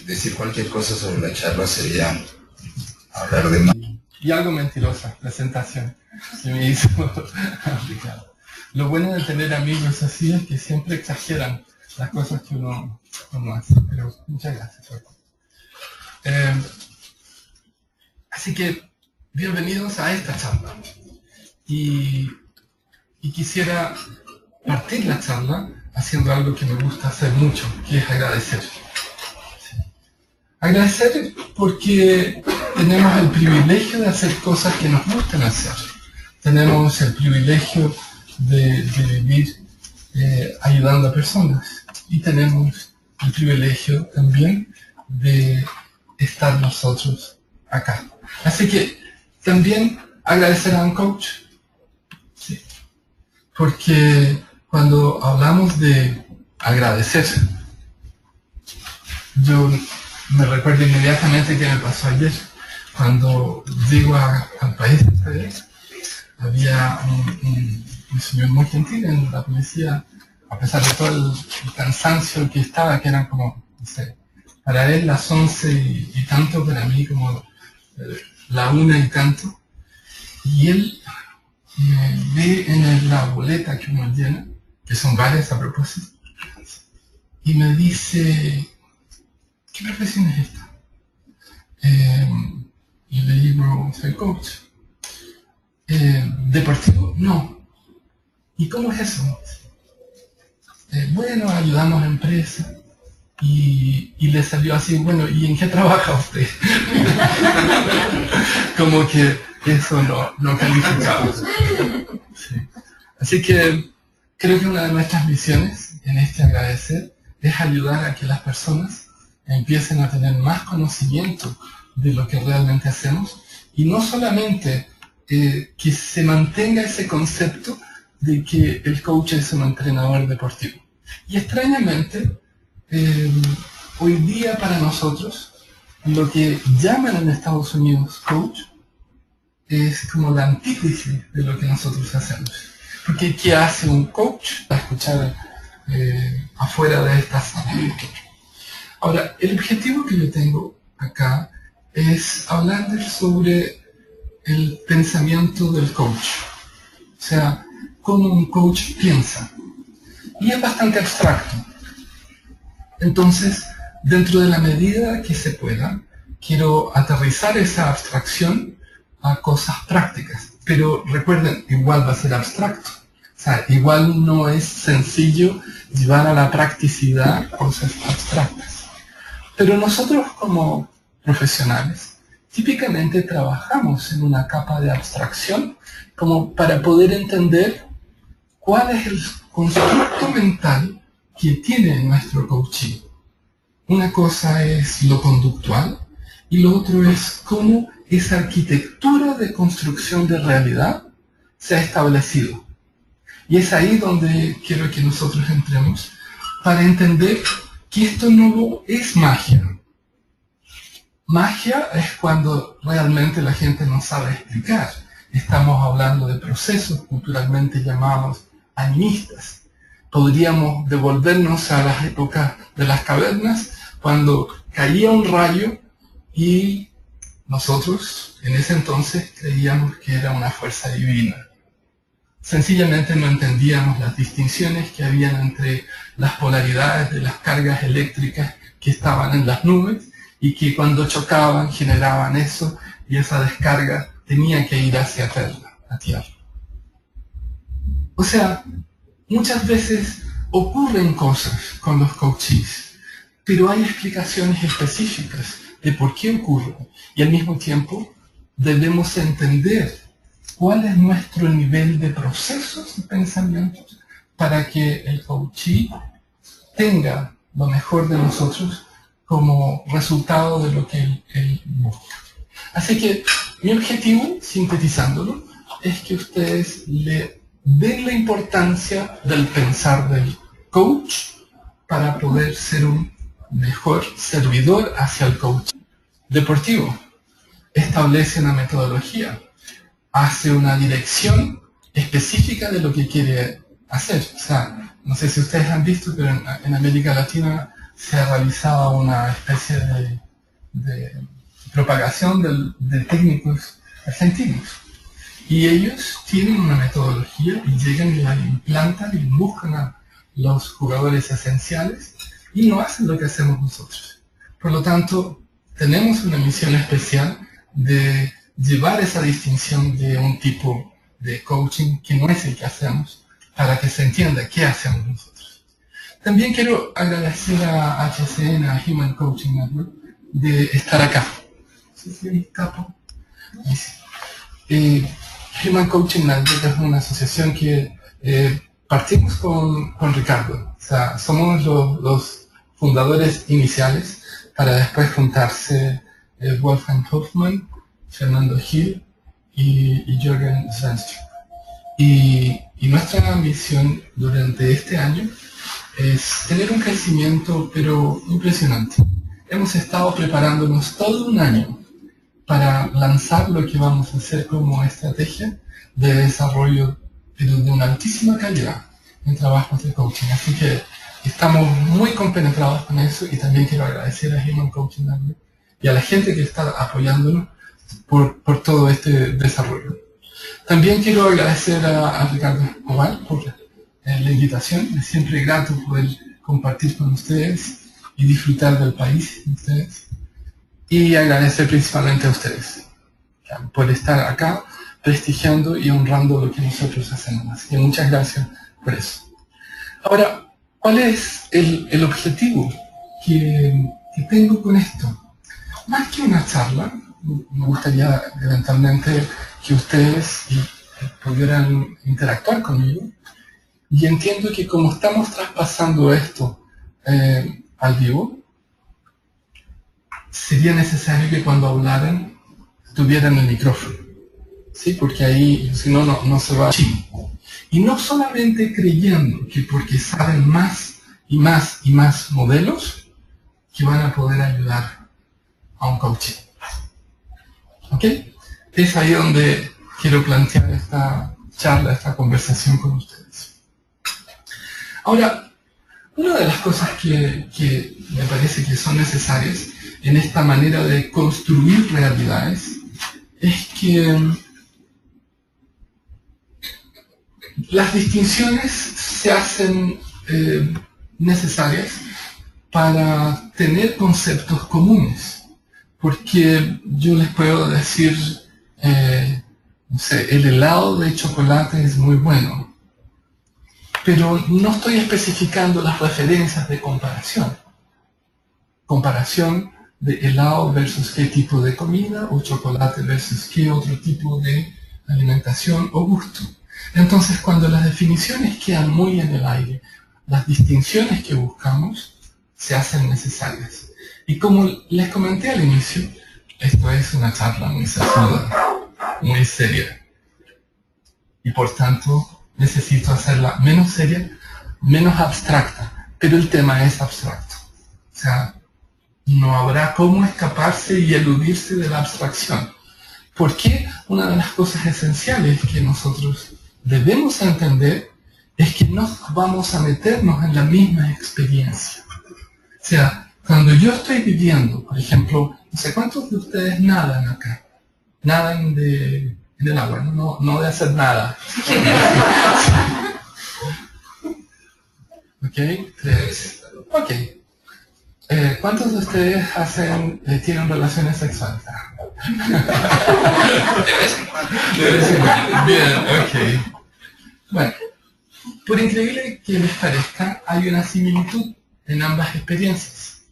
decir cualquier cosa sobre la charla sería hablar de más. Y algo mentirosa, presentación, que me hizo aplicado. Lo bueno de tener amigos así es que siempre exageran las cosas que uno hace, pero muchas gracias. Así que, bienvenidos a esta charla. Y quisiera partir la charla haciendo algo que me gusta hacer mucho, que es agradecer. Sí. Agradecer porque tenemos el privilegio de hacer cosas que nos gustan hacer. Tenemos el privilegio de vivir ayudando a personas. Y tenemos el privilegio también de estar nosotros acá. Así que también agradecer a un coach. Sí. Porque cuando hablamos de agradecer, yo me recuerdo inmediatamente que me pasó ayer. Cuando llego al país, había un señor muy gentil en la policía, a pesar de todo el cansancio que estaba, que eran como, no sé, para él las 11 y tanto, para mí como la 1 y tanto. Y él me ve en la boleta que uno llena, que son varias a propósito, y me dice, ¿qué profesión es esta? Y le digo, soy coach. ¿Deportivo? No. ¿Y cómo es eso? Bueno, ayudamos a empresas. Y le salió así, bueno, ¿y en qué trabaja usted? Como que eso no calificaba. Sí. Así que creo que una de nuestras misiones en este agradecer es ayudar a que las personas empiecen a tener más conocimiento de lo que realmente hacemos y no solamente que se mantenga ese concepto de que el coach es un entrenador deportivo. Y extrañamente, hoy día para nosotros lo que llaman en Estados Unidos coach es como la antítesis de lo que nosotros hacemos. Porque ¿qué hace un coach? Para escuchar afuera de esta sala. Ahora, el objetivo que yo tengo acá es hablarles sobre el pensamiento del coach. O sea, cómo un coach piensa. Y es bastante abstracto. Entonces, dentro de la medida que se pueda, quiero aterrizar esa abstracción a cosas prácticas. Pero recuerden, igual va a ser abstracto. O sea, igual no es sencillo llevar a la practicidad cosas abstractas. Pero nosotros como profesionales, típicamente trabajamos en una capa de abstracción como para poder entender cuál es el constructo mental que tiene nuestro coaching. Una cosa es lo conductual y lo otro es cómo esa arquitectura de construcción de realidad se ha establecido. Y es ahí donde quiero que nosotros entremos para entender que esto no es magia. Magia es cuando realmente la gente no sabe explicar. Estamos hablando de procesos culturalmente llamados animistas. Podríamos devolvernos a las épocas de las cavernas cuando caía un rayo y nosotros en ese entonces creíamos que era una fuerza divina. Sencillamente no entendíamos las distinciones que habían entre las polaridades de las cargas eléctricas que estaban en las nubes y que cuando chocaban generaban eso y esa descarga tenía que ir hacia la Tierra. O sea, muchas veces ocurren cosas con los coaches, pero hay explicaciones específicas de por qué ocurren y al mismo tiempo debemos entender cuál es nuestro nivel de procesos y pensamientos para que el coachee tenga lo mejor de nosotros como resultado de lo que él busca. Así que mi objetivo, sintetizándolo, es que ustedes le den la importancia del pensar del coach para poder ser un mejor servidor hacia el coach deportivo. Establece una metodología, hace una dirección específica de lo que quiere hacer. O sea, no sé si ustedes han visto, pero en América Latina se ha realizado una especie de propagación de técnicos argentinos. Y ellos tienen una metodología y llegan y la implantan y buscan a los jugadores esenciales y no hacen lo que hacemos nosotros. Por lo tanto, tenemos una misión especial de llevar esa distinción de un tipo de coaching que no es el que hacemos para que se entienda qué hacemos nosotros. También quiero agradecer a HCN, a Human Coaching Network, de estar acá. Human Coaching Network es una asociación que partimos con Ricardo. O sea, somos los fundadores iniciales para después juntarse Wolfgang Hoffmann, Fernando Gil y Jürgen Svenstrup. Y nuestra misión durante este año es tener un crecimiento pero impresionante. Hemos estado preparándonos todo un año para lanzar lo que vamos a hacer como estrategia de desarrollo, pero de una altísima calidad en trabajos de coaching. Así que estamos muy compenetrados con eso y también quiero agradecer a Human Coaching Network y a la gente que está apoyándonos por todo este desarrollo. También quiero agradecer a Ricardo Escobar por la invitación. Es siempre grato poder compartir con ustedes y disfrutar del país de ustedes. Y agradecer principalmente a ustedes por estar acá prestigiando y honrando lo que nosotros hacemos. Así que muchas gracias por eso. Ahora, ¿cuál es el objetivo que tengo con esto? Más que una charla, me gustaría eventualmente que ustedes pudieran interactuar conmigo. Y entiendo que como estamos traspasando esto al vivo, sería necesario que cuando hablaran tuvieran el micrófono, ¿sí? Porque ahí, si no, no se va. Y no solamente creyendo que porque saben más y más y más modelos, que van a poder ayudar a un coaching. ¿Ok? Es ahí donde quiero plantear esta charla, esta conversación con ustedes. Ahora, una de las cosas que me parece que son necesarias en esta manera de construir realidades es que las distinciones se hacen necesarias para tener conceptos comunes. Porque yo les puedo decir, no sé, el helado de chocolate es muy bueno, pero no estoy especificando las referencias de comparación. Comparación de helado versus qué tipo de comida, o chocolate versus qué otro tipo de alimentación o gusto. Entonces, cuando las definiciones quedan muy en el aire, las distinciones que buscamos se hacen necesarias. Y como les comenté al inicio, esto es una charla muy sesuda, muy seria. Y por tanto, necesito hacerla menos seria, menos abstracta. Pero el tema es abstracto. O sea, no habrá cómo escaparse y eludirse de la abstracción. Porque una de las cosas esenciales que nosotros debemos entender es que no vamos a meternos en la misma experiencia. O sea, cuando yo estoy viviendo, por ejemplo, no sé cuántos de ustedes nadan acá. Nadan en el agua, no de hacer nada. ¿Ok? 3. Ok. ¿Cuántos de ustedes tienen relaciones sexuales? De vez en cuando. Bien, ok. Bueno, por increíble que les parezca, hay una similitud en ambas experiencias.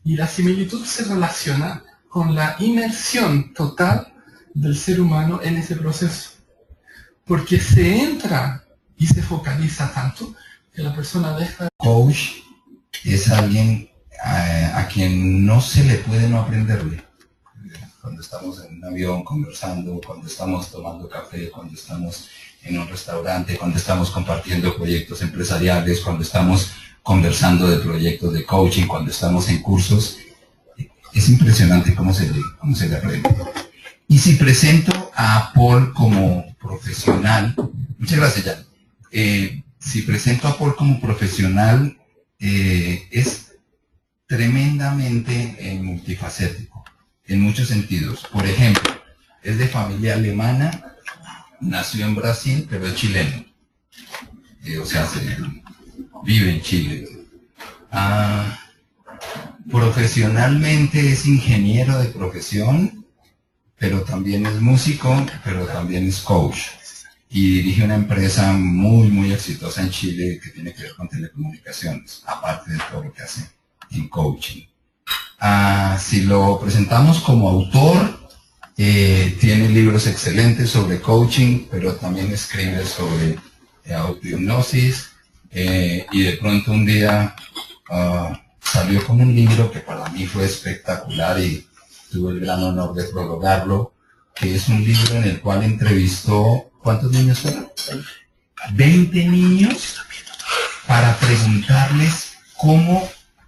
Y la similitud se relaciona con la inmersión total del ser humano en ese proceso. Porque se entra y se focaliza tanto que la persona deja... Coach es alguien a quien no se le puede no aprenderle. Cuando estamos en un avión conversando, cuando estamos tomando café, cuando estamos en un restaurante, cuando estamos compartiendo proyectos empresariales, cuando estamos conversando de proyectos de coaching, cuando estamos en cursos, es impresionante cómo se le aprende. Y si presento a Paul como profesional, muchas gracias, Jan. Si presento a Paul como profesional, es tremendamente multifacético, en muchos sentidos. Por ejemplo, es de familia alemana, nació en Brasil, pero es chileno. O sea, vive en Chile. Profesionalmente es ingeniero de profesión, pero también es músico, pero también es coach. Y dirige una empresa muy exitosa en Chile que tiene que ver con telecomunicaciones, aparte de todo lo que hace en coaching. Si lo presentamos como autor, tiene libros excelentes sobre coaching, pero también escribe sobre autohipnosis, y de pronto un día salió con un libro que para mí fue espectacular y tuve el gran honor de prologarlo, que es un libro en el cual entrevistó, ¿cuántos niños fueron? 20 niños, para preguntarles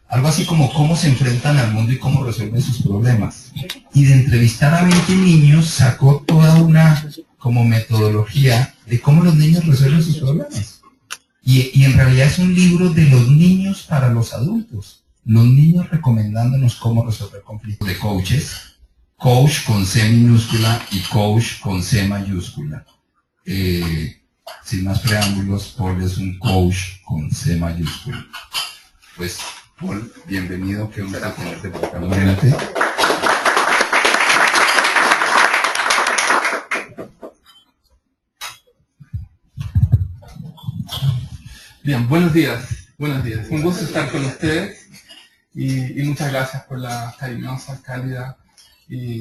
algo así como cómo se enfrentan al mundo y cómo resuelven sus problemas. Y de entrevistar a 20 niños sacó toda una como metodología de cómo los niños resuelven sus problemas. Y en realidad es un libro de los niños para los adultos. Los niños recomendándonos cómo resolver conflictos de coaches. Coach con C minúscula y coach con C mayúscula. Sin más preámbulos, Paul es un coach con C mayúscula. Pues, Paul, bienvenido, qué gusto tenerte por acá nuevamente. Bien, buenos días. Un gusto estar con ustedes y muchas gracias por la cariñosa, cálida y